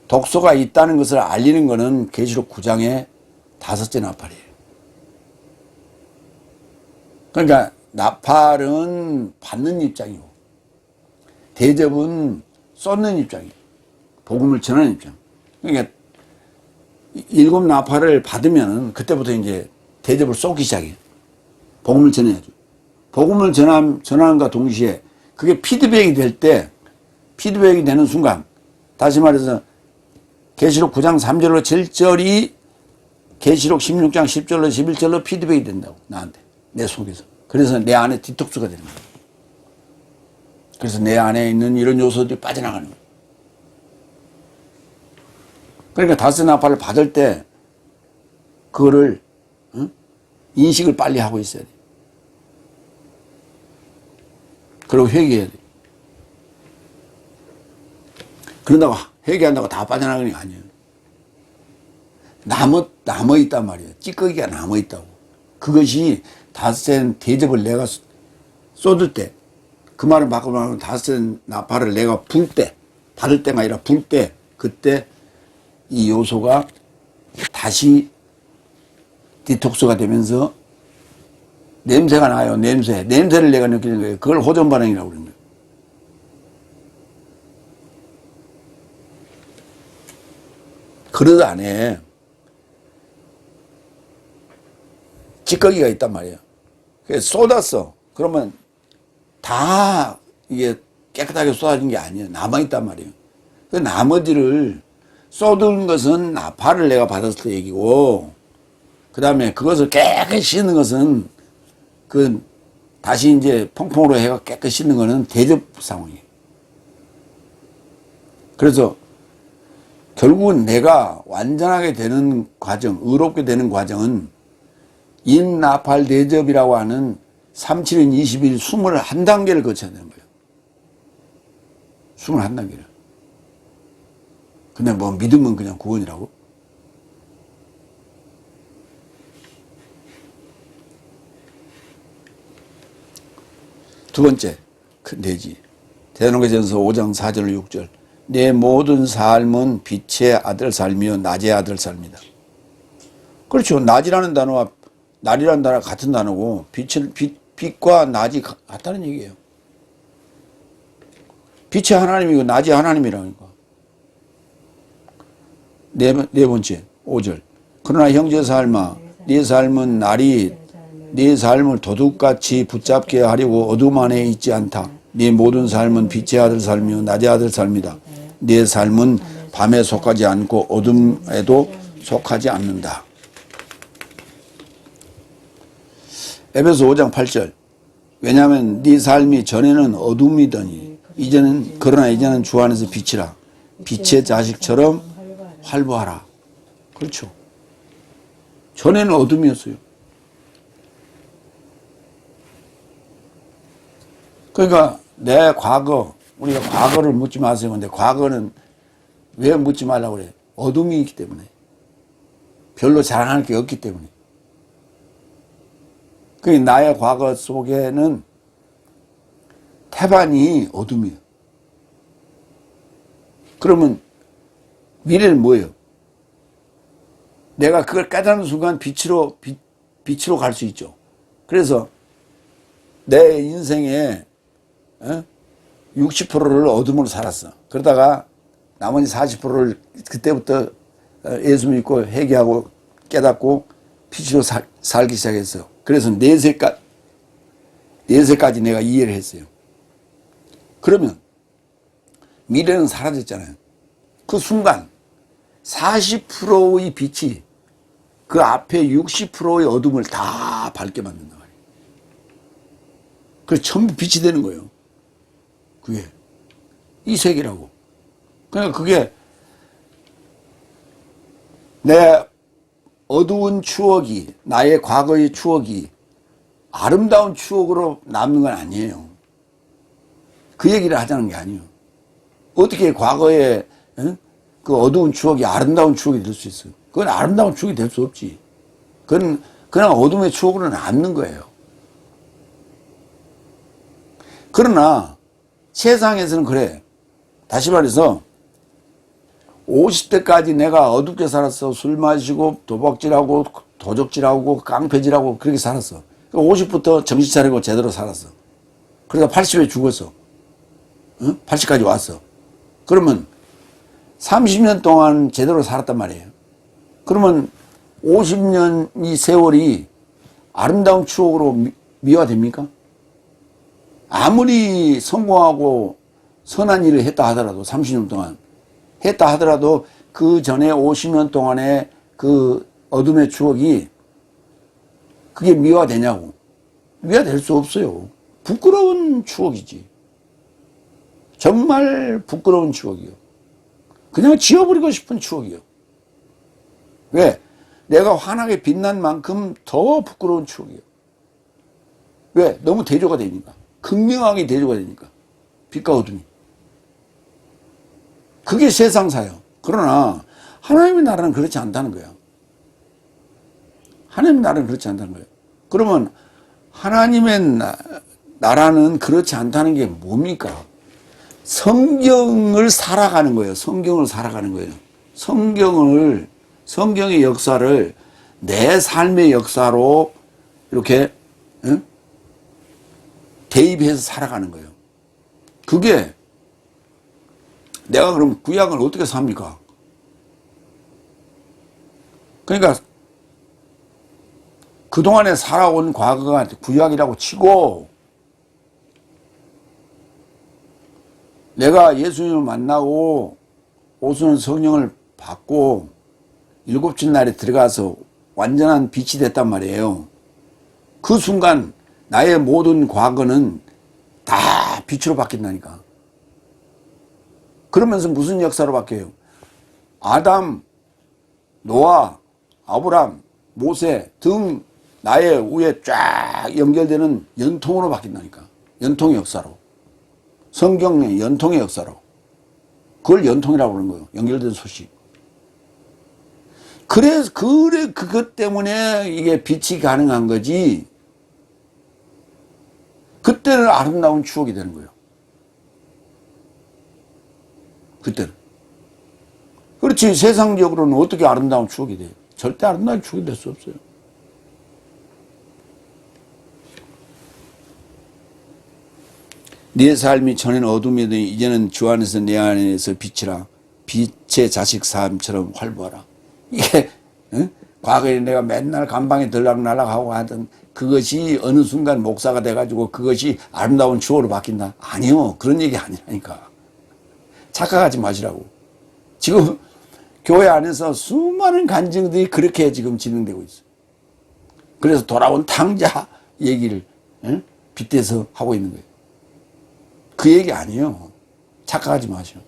독소가 있다는 것을 알리는 것은 계시록 9장의 다섯째 나팔이에요. 그러니까 나팔은 받는 입장이고 대접은 쏟는 입장이에요. 복음을 전하는 입장. 그러니까 일곱 나팔을 받으면 그때부터 이제 대접을 쏟기 시작해요. 복음을 전해야죠. 복음을 전함과 동시에 그게 피드백이 될 때, 피드백이 되는 순간, 다시 말해서 계시록 9장 3절로 7절이 계시록 16장 10절로 11절로 피드백이 된다고, 나한테. 내 속에서. 그래서 내 안에 디톡스가 되는 거야. 그래서 내 안에 있는 이런 요소들이 빠져나가는 거야. 그러니까 다스 나팔을 받을 때 그거를 인식을 빨리 하고 있어야 돼. 그리고 회개해야 돼. 그런다고 회개한다고 다 빠져나가는 게 아니에요. 남아있단 말이에요. 찌꺼기가 남아있다고. 그것이 닷새 대접을 내가 쏟을 때, 그 말을 바꾸면 닷새 나팔을 내가 불 때, 받을 때가 아니라 불 때, 그때 이 요소가 다시 디톡스가 되면서 냄새가 나요. 냄새를 내가 느끼는 거예요. 그걸 호전 반응이라고 그러는 거예요. 그릇 안에 찌꺼기가 있단 말이에요. 그래서 쏟았어. 그러면 다 이게 깨끗하게 쏟아진 게 아니에요. 남아있단 말이에요. 그 나머지를 쏟은 것은 나팔을 내가 받았을 때 얘기고, 그 다음에 그것을 깨끗이 씻는 것은 다시 이제 펑펑으로 해가 깨끗이 씻는 것은 대접 상황이에요. 그래서 결국은 내가 완전하게 되는 과정, 의롭게 되는 과정은 인나팔 대접이라고 하는 37인 20일 21단계를 거쳐야 되는 거예요. 21단계를. 근데 뭐 믿으면 그냥 구원이라고? 두 번째, 큰 돼지. 대사로니가전서 5장 4절 6절. 내 모든 삶은 빛의 아들 삶이요 낮의 아들 삶이다. 그렇죠. 낮이라는 단어와 날이라는 단어가 같은 단어고 빛과 낮이 같다는 얘기예요. 빛이 하나님이고 낮이 하나님이라니까. 네 번째 5절. 그러나 형제 삶아 네 삶은 날이 네 삶을 도둑같이 붙잡게 하려고 어둠 안에 있지 않다. 네 모든 삶은 빛의 아들 삶이요 낮의 아들 삶이다. 네 삶은 밤에 속하지 않고 어둠에도 속하지 않는다. 에베소 5장 8절. 왜냐하면 네 삶이 전에는 어둠이더니 그러나 이제는 주 안에서 빛이라. 빛의 자식처럼 활보하라. 그렇죠. 전에는 어둠이었어요. 그러니까 내 과거, 우리가 과거를 묻지 마세요. 근데 과거는 왜 묻지 말라고 그래? 어둠이 있기 때문에. 별로 자랑할 게 없기 때문에. 그러니까 나의 과거 속에는 태반이 어둠이에요. 그러면 미래는 뭐예요? 내가 그걸 깨닫는 순간 빛으로 갈 수 있죠. 그래서 내 인생에 60%를 어둠으로 살았어. 그러다가 나머지 40%를 그때부터 예수 믿고 회개하고 깨닫고 빛으로 살기 시작했어요. 그래서 4세까지 내가 이해를 했어요. 그러면 미래는 사라졌잖아요. 그 순간 40%의 빛이 그 앞에 60%의 어둠을 다 밝게 만든다 말이에요. 그래서 전부 빛이 되는 거예요. 그게 이 세계라고. 그러니까 그게 내 어두운 추억이, 나의 과거의 추억이 아름다운 추억으로 남는 건 아니에요. 그 얘기를 하자는 게 아니에요. 어떻게 과거에 그 어두운 추억이 아름다운 추억이 될 수 있어요? 그건 아름다운 추억이 될 수 없지. 그건 그냥 어둠의 추억으로 남는 거예요. 그러나 세상에서는 그래. 다시 말해서 50대까지 내가 어둡게 살았어. 술 마시고 도박질하고 도적질하고 깡패질하고 그렇게 살았어. 50부터 정신 차리고 제대로 살았어. 그러다 80에 죽었어. 80까지 왔어. 그러면 30년 동안 제대로 살았단 말이에요. 그러면 50년 이 세월이 아름다운 추억으로 미화됩니까? 아무리 성공하고 선한 일을 했다 하더라도 30년 동안 했다 하더라도 그 전에 50년 동안의 그 어둠의 추억이 그게 미화되냐고. 미화될 수 없어요. 부끄러운 추억이지. 정말 부끄러운 추억이요. 그냥 지워버리고 싶은 추억이요. 왜? 내가 환하게 빛난 만큼 더 부끄러운 추억이요. 왜? 너무 대조가 되니까. 극명하게 대조가 되니까. 빛과 어둠이. 그게 세상사요. 그러나 하나님의 나라는 그렇지 않다는 거야. 하나님의 나라는 그렇지 않다는 거예요. 그러면 하나님의 나라는 그렇지 않다는 게 뭡니까? 성경을 살아가는 거예요. 성경을 살아가는 거예요. 성경의 역사를 내 삶의 역사로 이렇게 대입해서 살아가는 거예요. 그게 내가 그럼 구약을 어떻게 삽니까? 그러니까 그동안에 살아온 과거가 구약이라고 치고 내가 예수님을 만나고 오순절 성령을 받고 일곱째 날에 들어가서 완전한 빛이 됐단 말이에요. 그 순간 나의 모든 과거는 다 빛으로 바뀐다니까. 그러면서 무슨 역사로 바뀌어요? 아담, 노아, 아브람, 모세 등 나의 위에 쫙 연결되는 연통으로 바뀐다니까. 연통의 역사로. 성경의 연통의 역사로. 그걸 연통이라고 그러는 거예요. 연결된 소식. 그것 때문에 이게 빛이 가능한 거지. 그때는 아름다운 추억이 되는 거예요. 그때는. 그렇지, 세상적으로는 어떻게 아름다운 추억이 돼요? 절대 아름다운 추억이 될 수 없어요. 네 삶이 전에는 어둠이더니 이제는 주 안에서 내 안에서 빛이라. 빛의 자식 삶처럼 활보하라. 이게 과거에 내가 맨날 감방에 들락날락하고 하던 그것이 어느 순간 목사가 돼가지고 그것이 아름다운 추억으로 바뀐다? 아니요. 그런 얘기 아니라니까. 착각하지 마시라고. 지금 교회 안에서 수많은 간증들이 그렇게 지금 진행되고 있어요. 그래서 돌아온 탕자 얘기를 빗대서 하고 있는 거예요. 그 얘기 아니에요. 착각하지 마시오.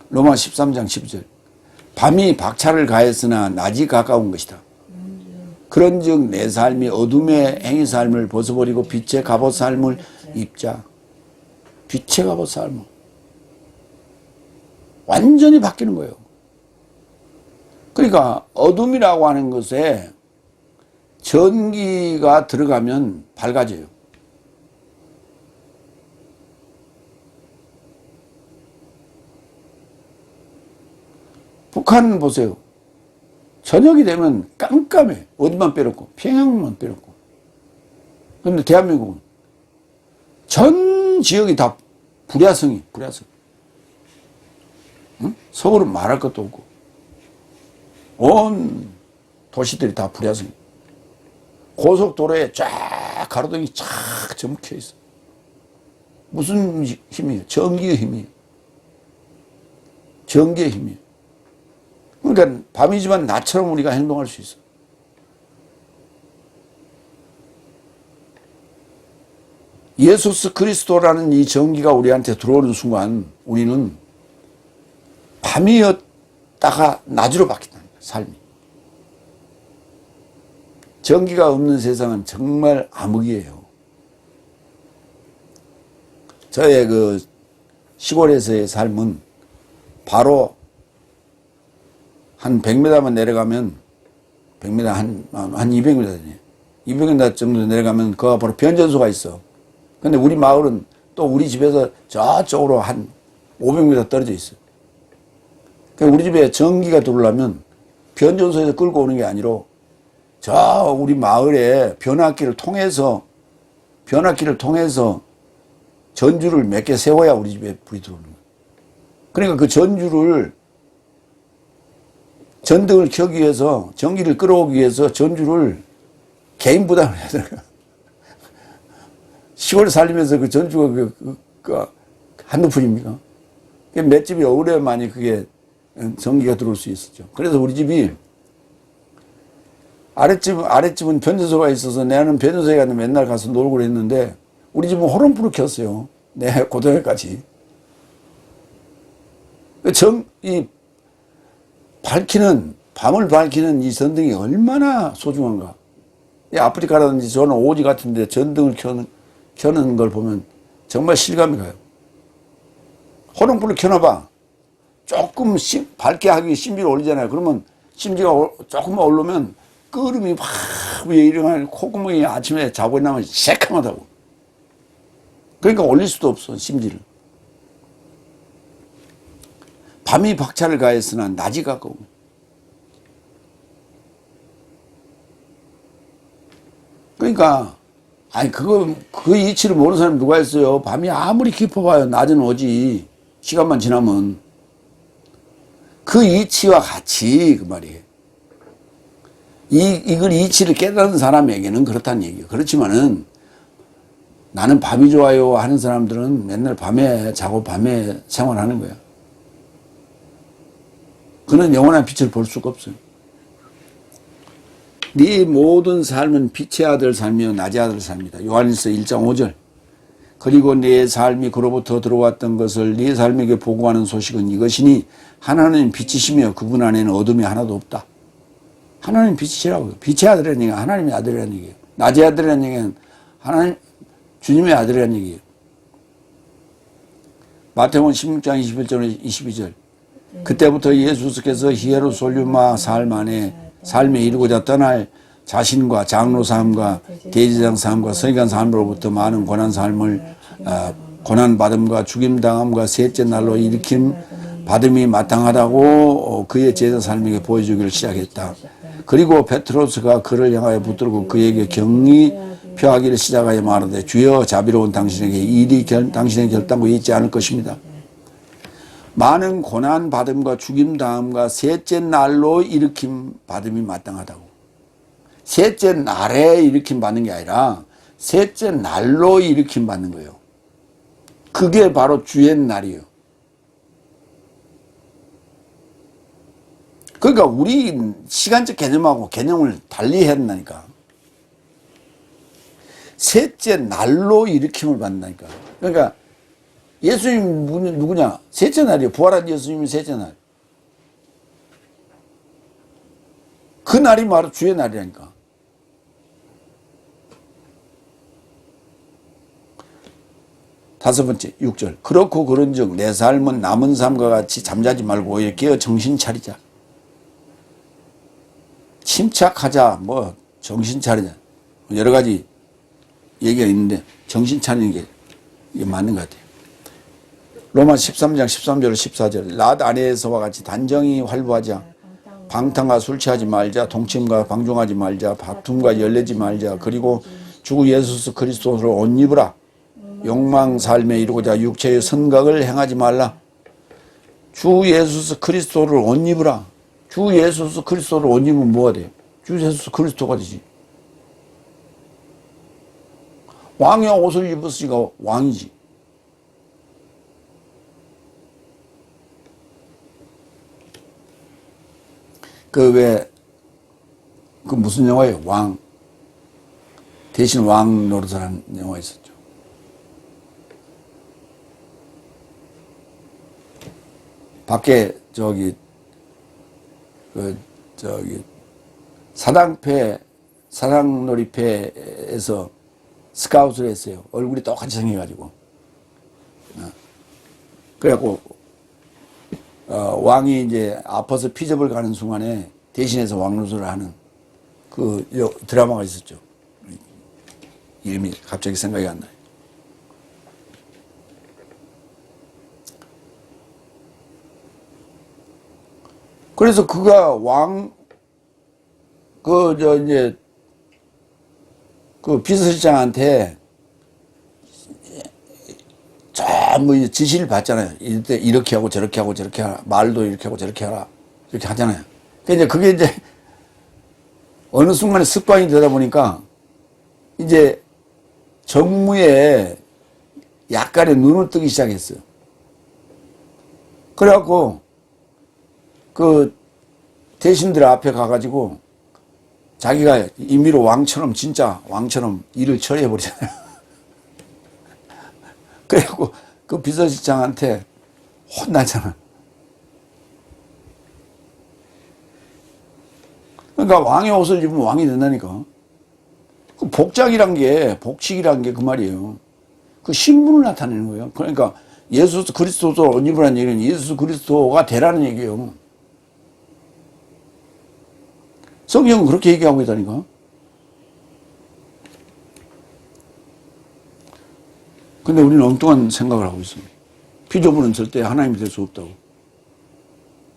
로마 13장 12절. 밤이 박차를 가했으나 낮이 가까운 것이다. 그런즉 내 삶이 어둠의 행위 삶을 벗어버리고 빛의 갑옷 삶을 입자. 빛의 갑옷 삶을. 완전히 바뀌는 거예요. 그러니까 어둠이라고 하는 것에 전기가 들어가면 밝아져요. 북한 보세요. 저녁이 되면 깜깜해. 어디만 빼놓고 평양만 빼놓고. 그런데 대한민국은 전 지역이 다 불야성이. 응? 서울은 말할 것도 없고 온 도시들이 다 불야성이. 고속도로에 쫙 가로등이 쫙 점켜 있어. 무슨 힘이에요? 전기의 힘이에요. 전기의 힘이에요. 그러니까 밤이지만 낮처럼 우리가 행동할 수 있어. 예수 그리스도라는 이 전기가 우리한테 들어오는 순간 우리는 밤이었다가 낮으로 바뀐다. 삶이. 전기가 없는 세상은 정말 암흑이에요. 저의 그 시골에서의 삶은 바로 한 100m만 내려가면 100m 한 200m 되네. 200m 정도 내려가면 그 앞으로 변전소가 있어. 근데 우리 마을은 또 우리 집에서 저쪽으로 한 500m 떨어져 있어. 그러니까 우리 집에 전기가 들어오려면 변전소에서 끌고 오는 게 아니라 저 우리 마을에 변압기를 통해서 전주를 몇 개 세워야 우리 집에 불이 들어오는 거야. 그러니까 그 전주를 전등을 켜기 위해서 전기를 끌어오기 위해서 전주를 개인 부담을 해야 돼요. 시골 살리면서 그 전주가 한두 푼입니까? 몇 집이 어려야만이 그게 전기가 들어올 수 있었죠. 그래서 우리 집이 아랫집은 변전소가 있어서 내는 변전소에 가서 맨날 가서 놀고 그랬는데 우리 집은 호롱불을 켰어요. 내 고등학교까지. 밤을 밝히는 이 전등이 얼마나 소중한가. 이 아프리카라든지 저는 오지 같은데 전등을 켜는 걸 보면 정말 실감이 가요. 호롱불을 켜놔봐. 조금 밝게 하기 심지가 올리잖아요. 그러면 심지가 조금만 오르면 끄름이 막 위에 일어나는 콧구멍이 아침에 자고 있나면 새카맣다고. 그러니까 올릴 수도 없어, 심지를. 밤이 박차를 가했으나 낮이 가까워. 그러니까, 그 이치를 모르는 사람이 누가 있어요. 밤이 아무리 깊어봐요. 낮은 오지. 시간만 지나면. 그 이치와 같이, 그 말이에요. 이걸 이치를 깨달은 사람에게는 그렇다는 얘기예요. 그렇지만은, 나는 밤이 좋아요 하는 사람들은 맨날 밤에 자고 밤에 생활하는 거야. 그는 영원한 빛을 볼 수가 없어요. 네 모든 삶은 빛의 아들 삶이요 낮의 아들 삶이다. 요한일서 1장 5절. 그리고 네 삶이 그로부터 들어왔던 것을 네 삶에게 보고하는 소식은 이것이니 하나님 빛이시며 그분 안에는 어둠이 하나도 없다. 하나님 빛이시라고요. 빛의 아들이라는 얘기가 하나님의 아들이라는 얘기예요. 낮의 아들이라는 얘기는 하나님 주님의 아들이라는 얘기예요. 마태복음 16장 21절 22절. 그때부터 예수께서 히에로솔리마 삶 안에 삶에 이루고자 떠날 자신과 장로 삶과 대제장 삶과 서기관 삶으로부터 많은 고난 삶을 고난 받음과 죽임 당함과 셋째 날로 일으킴 받음이 마땅하다고 그의 제자 삶에게 보여주기를 시작했다. 그리고 베트로스가 그를 향하여 붙들고 그에게 경의 표하기를 시작하여 말하되 주여 자비로운 당신에게 일이 당신의 결단고 있지 않을 것입니다. 많은 고난 받음과 죽임 당함과 셋째 날로 일으킴 받음이 마땅하다고. 셋째 날에 일으킴 받는 게 아니라 셋째 날로 일으킴 받는 거예요. 그게 바로 주의 날이에요. 그러니까 우리 시간적 개념하고 개념을 달리 해야 된다니까. 셋째 날로 일으킴을 받는다니까. 그러니까 예수님 누구냐? 셋째 날이에요. 부활한 예수님이 셋째 날. 그 날이 바로 주의 날이라니까. 다섯 번째 6절. 그렇고 그런즉 내 삶은 남은 삶과 같이 잠자지 말고 오히려 깨어 정신 차리자. 침착하자, 뭐 정신 차리자. 여러 가지 얘기가 있는데 정신 차리는 게 이게 맞는 것 같아요. 로마 13장 13절 14절. 낮 아래에서와 같이 단정히 활보하자. 방탕과 술 취하지 말자. 동침과 방종하지 말자. 다툼과 열내지 말자. 그리고 주 예수 그리스도를 옷 입으라. 욕망 삶에 이루고자 육체의 선각을 행하지 말라. 주 예수 그리스도를 옷 입으라. 주 예수 그리스도를 옷 입으면 뭐가 돼요? 주 예수 그리스도가 되지. 왕의 옷을 입었으니까 왕이지. 그 무슨 영화예요? 왕. 대신 왕 노릇을 하는 영화 있었죠. 밖에 사당놀이패에서 스카웃을 했어요. 얼굴이 똑같이 생겨가지고. 그래갖고, 왕이 이제 아파서 피접을 가는 순간에 대신해서 왕노릇을 하는 그 드라마가 있었죠. 이름이 갑자기 생각이 안 나요. 그래서 그가 그 비서실장한테 전부 지시를 받잖아요. 이때 이렇게 하고 저렇게 하고 저렇게 하라. 말도 이렇게 하고 저렇게 하라. 이렇게 하잖아요. 그게 이제 어느 순간에 습관이 되다 보니까 이제 정무에 약간의 눈을 뜨기 시작했어요. 그래갖고 그 대신들 앞에 가가지고 자기가 임의로 왕처럼 진짜 왕처럼 일을 처리해버리잖아요. 그래갖고 그 비서실장한테 혼나잖아. 그러니까 왕의 옷을 입으면 왕이 된다니까. 그 복장이란 게, 복식이란 게 그 말이에요. 그 신분을 나타내는 거예요. 그러니까 예수 그리스도도 옷 입으라는 얘기는 예수 그리스도가 되라는 얘기예요. 성경은 그렇게 얘기하고 있다니까. 근데 우리는 엉뚱한 생각을 하고 있습니다. 피조물은 절대 하나님이 될 수 없다고.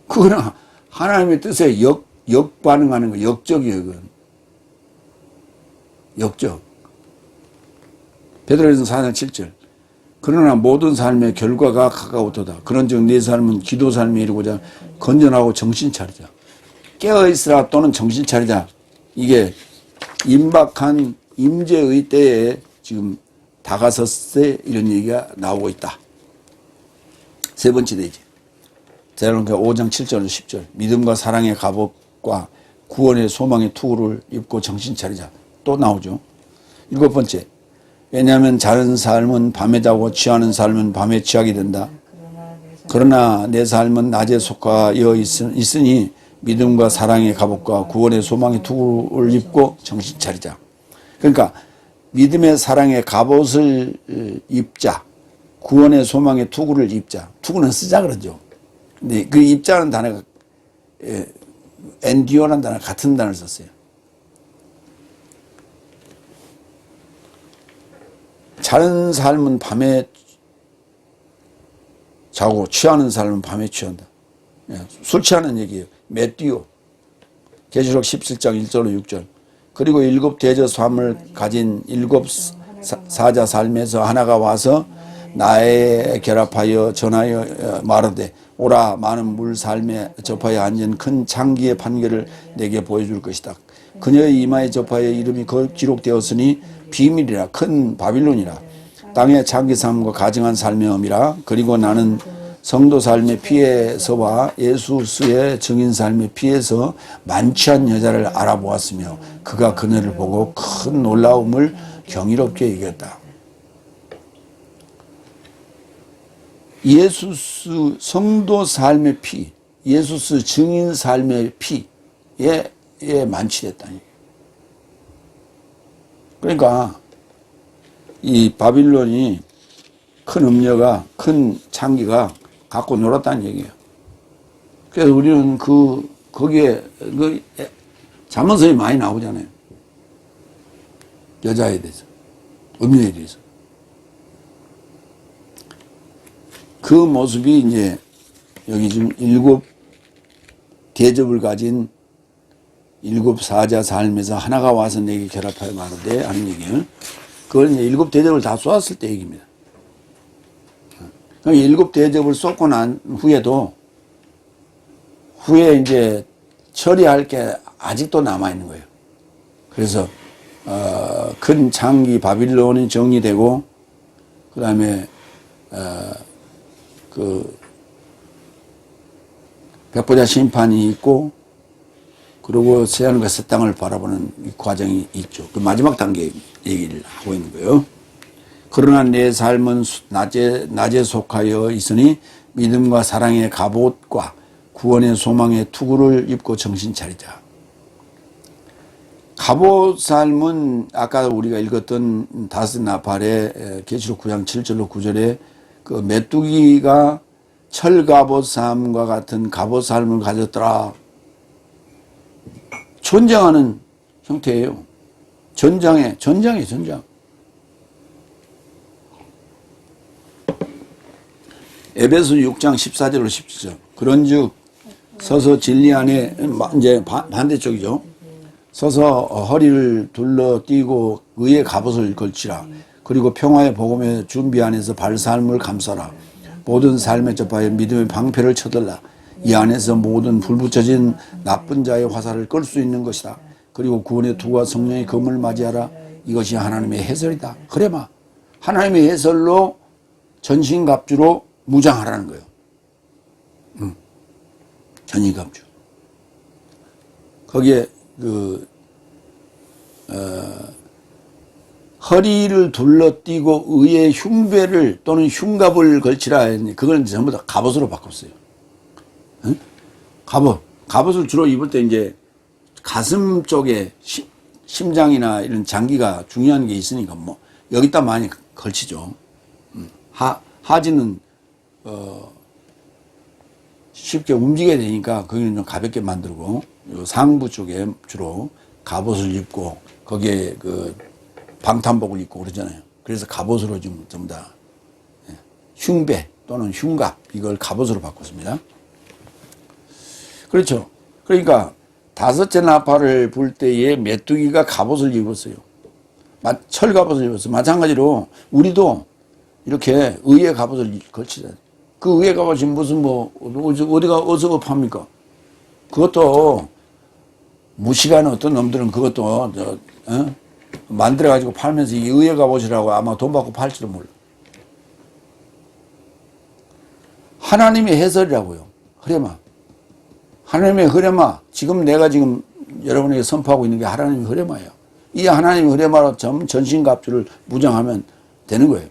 그거는 하나님의 뜻에 역반응하는 거, 역적이에요, 그건. 역적. 베드로전서 4장 7절. 그러나 모든 삶의 결과가 가까우도다. 그런즉 네 삶은 기도 삶에 이르고자 건전하고 정신 차리자. 깨어있으라 또는 정신 차리자. 이게 임박한 임재의 때에 지금 다가섰을 때 이런 얘기가 나오고 있다. 세 번째 되지. 데살로니가 5장 7절 10절. 믿음과 사랑의 갑옷과 구원의 소망의 투구를 입고 정신 차리자. 또 나오죠. 일곱 번째. 왜냐하면 자는 삶은 밤에 자고 취하는 삶은 밤에 취하게 된다. 그러나 내 삶은 낮에 속하여 있으니 믿음과 사랑의 갑옷과 구원의 소망의 투구를 입고 정신 차리자. 그러니까 믿음의 사랑의 갑옷을 입자. 구원의 소망의 투구를 입자. 투구는 쓰자 그러죠. 근데 그 입자는 단어가 엔디오라는 단어 같은 단어를 썼어요. 자는 삶은 밤에 자고 취하는 삶은 밤에 취한다. 술 취하는 얘기예요. 메띠오. 계시록 17장 1절로 6절. 그리고 일곱 대저수함을 가진 일곱 사자 삶에서 하나가 와서 나에 결합하여 전하여 말하되 오라 많은 물 삶에 접하여 앉은 큰 창기의 판결을 내게 보여줄 것이다. 그녀의 이마에 접하여 이름이 기록되었으니 비밀이라 큰 바빌론이라 땅의 창기 삶과 가증한 삶의 엄이라. 그리고 나는 성도 삶의 피에서와 예수스의 증인 삶의 피에서 만취한 여자를 알아보았으며 그가 그녀를 보고 큰 놀라움을 경이롭게 이겼다. 예수스 성도 삶의 피, 예수스 증인 삶의 피에 만취됐다니. 그러니까 이 바빌론이 큰 음녀가 큰 창기가 갖고 놀았다는 얘기예요. 그래서 우리는 거기에 잠언서에 많이 나오잖아요. 여자에 대해서, 음녀에 대해서. 그 모습이 이제 여기 지금 일곱 대접을 가진 일곱 사자 삶에서 하나가 와서 내게 결합하여 말하되 하는 얘기예요. 그걸 이제 일곱 대접을 다 쏘았을 때 얘기입니다. 그럼 일곱 대접을 쏟고 난 후에도 후에 이제 처리할 게 아직도 남아 있는 거예요. 그래서 큰 창기 바빌론이 정리되고 그다음에 그 백보자 심판이 있고 그리고 새하늘과 새 땅을 바라보는 이 과정이 있죠. 그 마지막 단계 얘기를 하고 있는 거예요. 그러나 내 삶은 낮에 속하여 있으니 믿음과 사랑의 갑옷과 구원의 소망의 투구를 입고 정신 차리자. 갑옷 삶은 아까 우리가 읽었던 다섯 나팔의 계시록 9장 7절로 9절에 그 메뚜기가 철갑옷 삶과 같은 갑옷 삶을 가졌더라. 전쟁하는 형태예요. 전장. 에베소 6장 14절로 17절. 그런즉 서서 진리 안에 이제 반대쪽이죠. 서서 허리를 둘러띠고 의의 갑옷을 걸치라. 그리고 평화의 복음의 준비 안에서 발삶을 감싸라. 모든 삶에 접하여 믿음의 방패를 쳐들라. 이 안에서 모든 불붙여진 나쁜 자의 화살을 끌 수 있는 것이다. 그리고 구원의 투구와 성령의 검을 맞이하라. 이것이 하나님의 해설이다. 그래마 하나님의 해설로 전신갑주로 무장하라는 거예요. 전신갑주. 거기에 허리를 둘러띠고 의의 흉배를 또는 흉갑을 걸치라 했니. 그건 전부 다 갑옷으로 바꿨어요. 응? 갑옷을 주로 입을 때 이제 가슴 쪽에 심장이나 이런 장기가 중요한 게 있으니까 뭐 여기다 많이 걸치죠. 하지는 쉽게 움직여야 되니까 거기는 좀 가볍게 만들고 요 상부 쪽에 주로 갑옷을 입고 거기에 그 방탄복을 입고 그러잖아요. 그래서 갑옷으로 지금 전부 다 흉배 또는 흉갑 이걸 갑옷으로 바꿨습니다. 그렇죠. 그러니까 다섯째 나팔을 불 때에 메뚜기가 갑옷을 입었어요. 철갑옷을 입었어요. 마찬가지로 우리도 이렇게 의의 갑옷을 걸치잖아요. 그 의의 갑옷이 무슨 어디가 어디서 팝니까? 그것도 무식한 어떤 놈들은 그것도 만들어가지고 팔면서 이 의의 갑옷이라고 아마 돈 받고 팔지도 몰라. 하나님의 해설이라고요. 흐레마. 하나님의 흐레마. 지금 내가 지금 여러분에게 선포하고 있는 게 하나님의 흐레마예요. 이 하나님의 흐레마로 전신갑주를 무장하면 되는 거예요.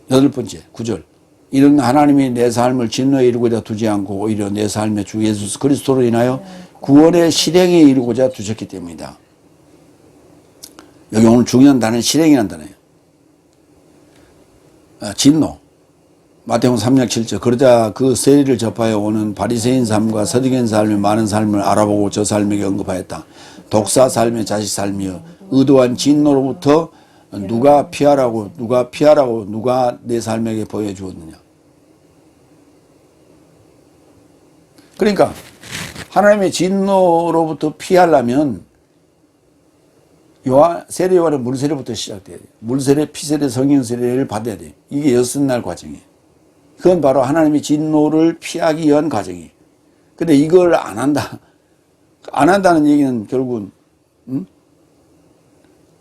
8번째 9절. 이런 하나님이 내 삶을 진노에 이루고자 두지 않고 오히려 내 삶의 주 예수 그리스도로 인하여 구원의 실행에 이루고자 두셨기 때문이다. 여기 오늘 중요한 단어는 실행이라는 단어예요. 진노. 마태복음 3장 7절. 그러자 그 세리를 접하여 오는 바리새인 삶과 서기관 삶의 많은 삶을 알아보고 저 삶에게 언급하였다. 독사 삶의 자식 삶이여 의도한 진노로부터 누가 피하라고 누가 내 삶에게 보여주었느냐. 그러니까 하나님의 진노로부터 피하려면 세례 요한의 물세례부터 시작돼야 돼요. 물세례, 피세례, 성령세례를 받아야 돼요. 이게 6날 과정이에요. 그건 바로 하나님의 진노를 피하기 위한 과정이에요. 근데 이걸 안 한다는 얘기는 결국은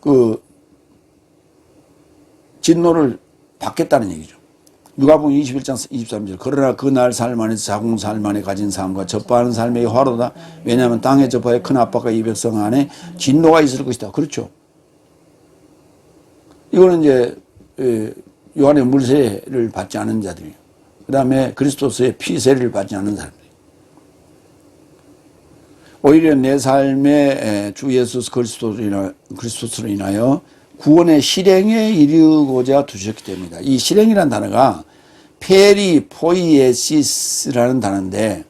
그 진노를 받겠다는 얘기죠. 누가복음 21장 23절. 그러나 그날 삶 안에서 자궁 삶 안에 가진 삶과 접하는 삶의 화로다. 왜냐하면 땅에 접하여 큰 압박과 이 백성 안에 진노가 있을 것이다. 그렇죠. 이거는 이제 요한의 물세를 받지 않은 자들이에요. 그 다음에 그리스도스의 피세를 받지 않는 사람들. 오히려 내 삶의 주 예수 그리스도로 인하여 구원의 실행에 이르고자 두셨기 때문이다. 이 실행이라는 단어가 포이에시스라는 단어인데,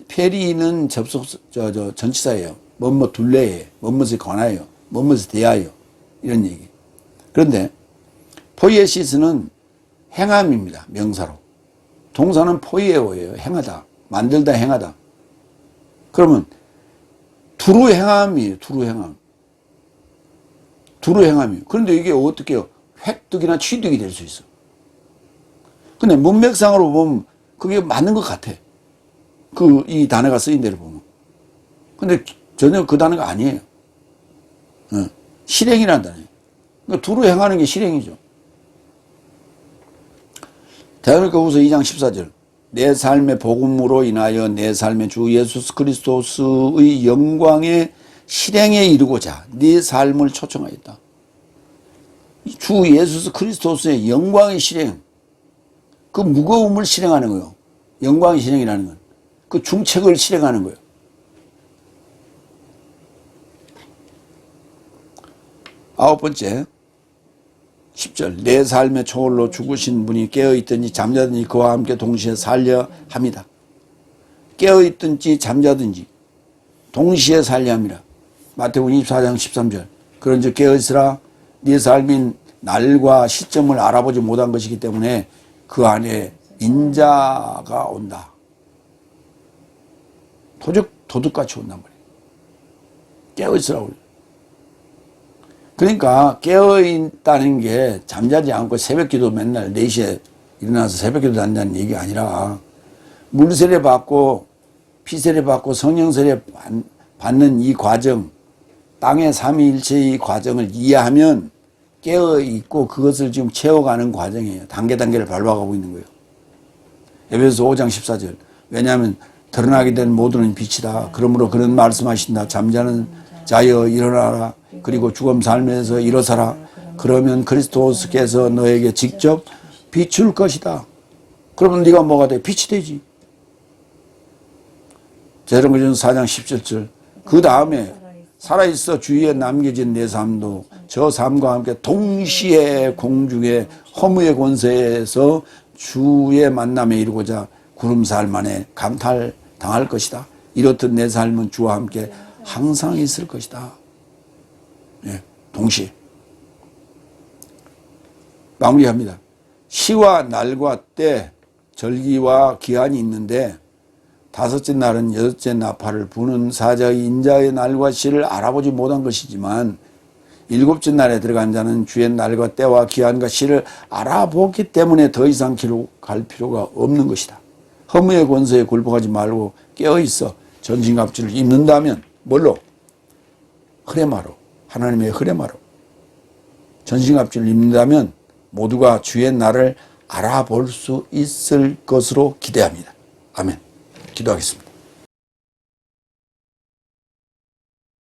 페리는 전치사예요. 뭐뭐 둘레예요. 뭐뭐에 관하여, 뭐뭐에 대하여 이런 얘기. 그런데 포이에시스는 행함입니다. 명사로. 동사는 포이에오예요. 행하다. 만들다 행하다. 그러면 두루 행함이에요. 두루 행함. 두루 행함이에요. 그런데 이게 어떻게 해요? 획득이나 취득이 될 수 있어. 근데 문맥상으로 보면 그게 맞는 것 같아. 이 단어가 쓰인 대로 보면. 근데 전혀 그 단어가 아니에요. 실행이라는 단어예요. 그러니까 두루 행하는 게 실행이죠. 데살로니가후서 2장 14절. 내 삶의 복음으로 인하여 내 삶의 주 예수 그리스도의 영광의 실행에 이르고자 네 삶을 초청하였다. 주 예수 그리스도의 영광의 실행, 그 무거움을 실행하는 거예요. 영광의 실행이라는 건 그 중책을 실행하는 거예요. 아홉 번째 10절. 내 삶의 초월로 죽으신 분이 깨어있든지 잠자든지 그와 함께 동시에 살려 합니다. 깨어있든지 잠자든지 동시에 살려 합니다. 마태복음 24장 13절. 그런즉 깨어있으라. 네 삶인 날과 시점을 알아보지 못한 것이기 때문에 그 안에 인자가 온다. 도둑같이 온단 말이에요. 깨어있으라고. 그러니까 깨어있다는 게 잠자지 않고 새벽기도 맨날 4시에 일어나서 새벽기도 한다는 얘기가 아니라 물세례 받고 피세례 받고 성령세례 받는 이 과정, 땅의 삼위일체의 과정을 이해하면 깨어있고 그것을 지금 채워가는 과정이에요. 단계를 밟아가고 있는 거예요. 에베소 5장 14절. 왜냐하면 드러나게 된 모두는 빛이다. 그러므로 그런 말씀하신다. 잠자는 자여 일어나라. 그리고 죽음 삶에서 일어서라. 그러면 그리스도께서 너에게 직접 비출 것이다. 그러면 네가 뭐가 돼? 빛이 되지. 제사장전서 4장 17절. 그 다음에 살아있어 주위에 남겨진 내 삶도 저 삶과 함께 동시에 공중의 허무의 권세에서 주의 만남에 이르고자 구름살 만에 강탈당할 것이다. 이렇듯 내 삶은 주와 함께 항상 있을 것이다. 예, 동시에. 마무리합니다. 시와 날과 때, 절기와 기한이 있는데 다섯째 날은 여섯째 나팔을 부는 사자의 인자의 날과 시를 알아보지 못한 것이지만 일곱째 날에 들어간 자는 주의 날과 때와 기한과 시를 알아보기 때문에 더 이상 기록할 필요가 없는 것이다. 허무의 권세에 굴복하지 말고 깨어있어 전신갑주를 입는다면 뭘로? 흐레마로, 하나님의 흐레마로 전신갑주를 입는다면 모두가 주의 날을 알아볼 수 있을 것으로 기대합니다. 아멘. 기도하겠습니다.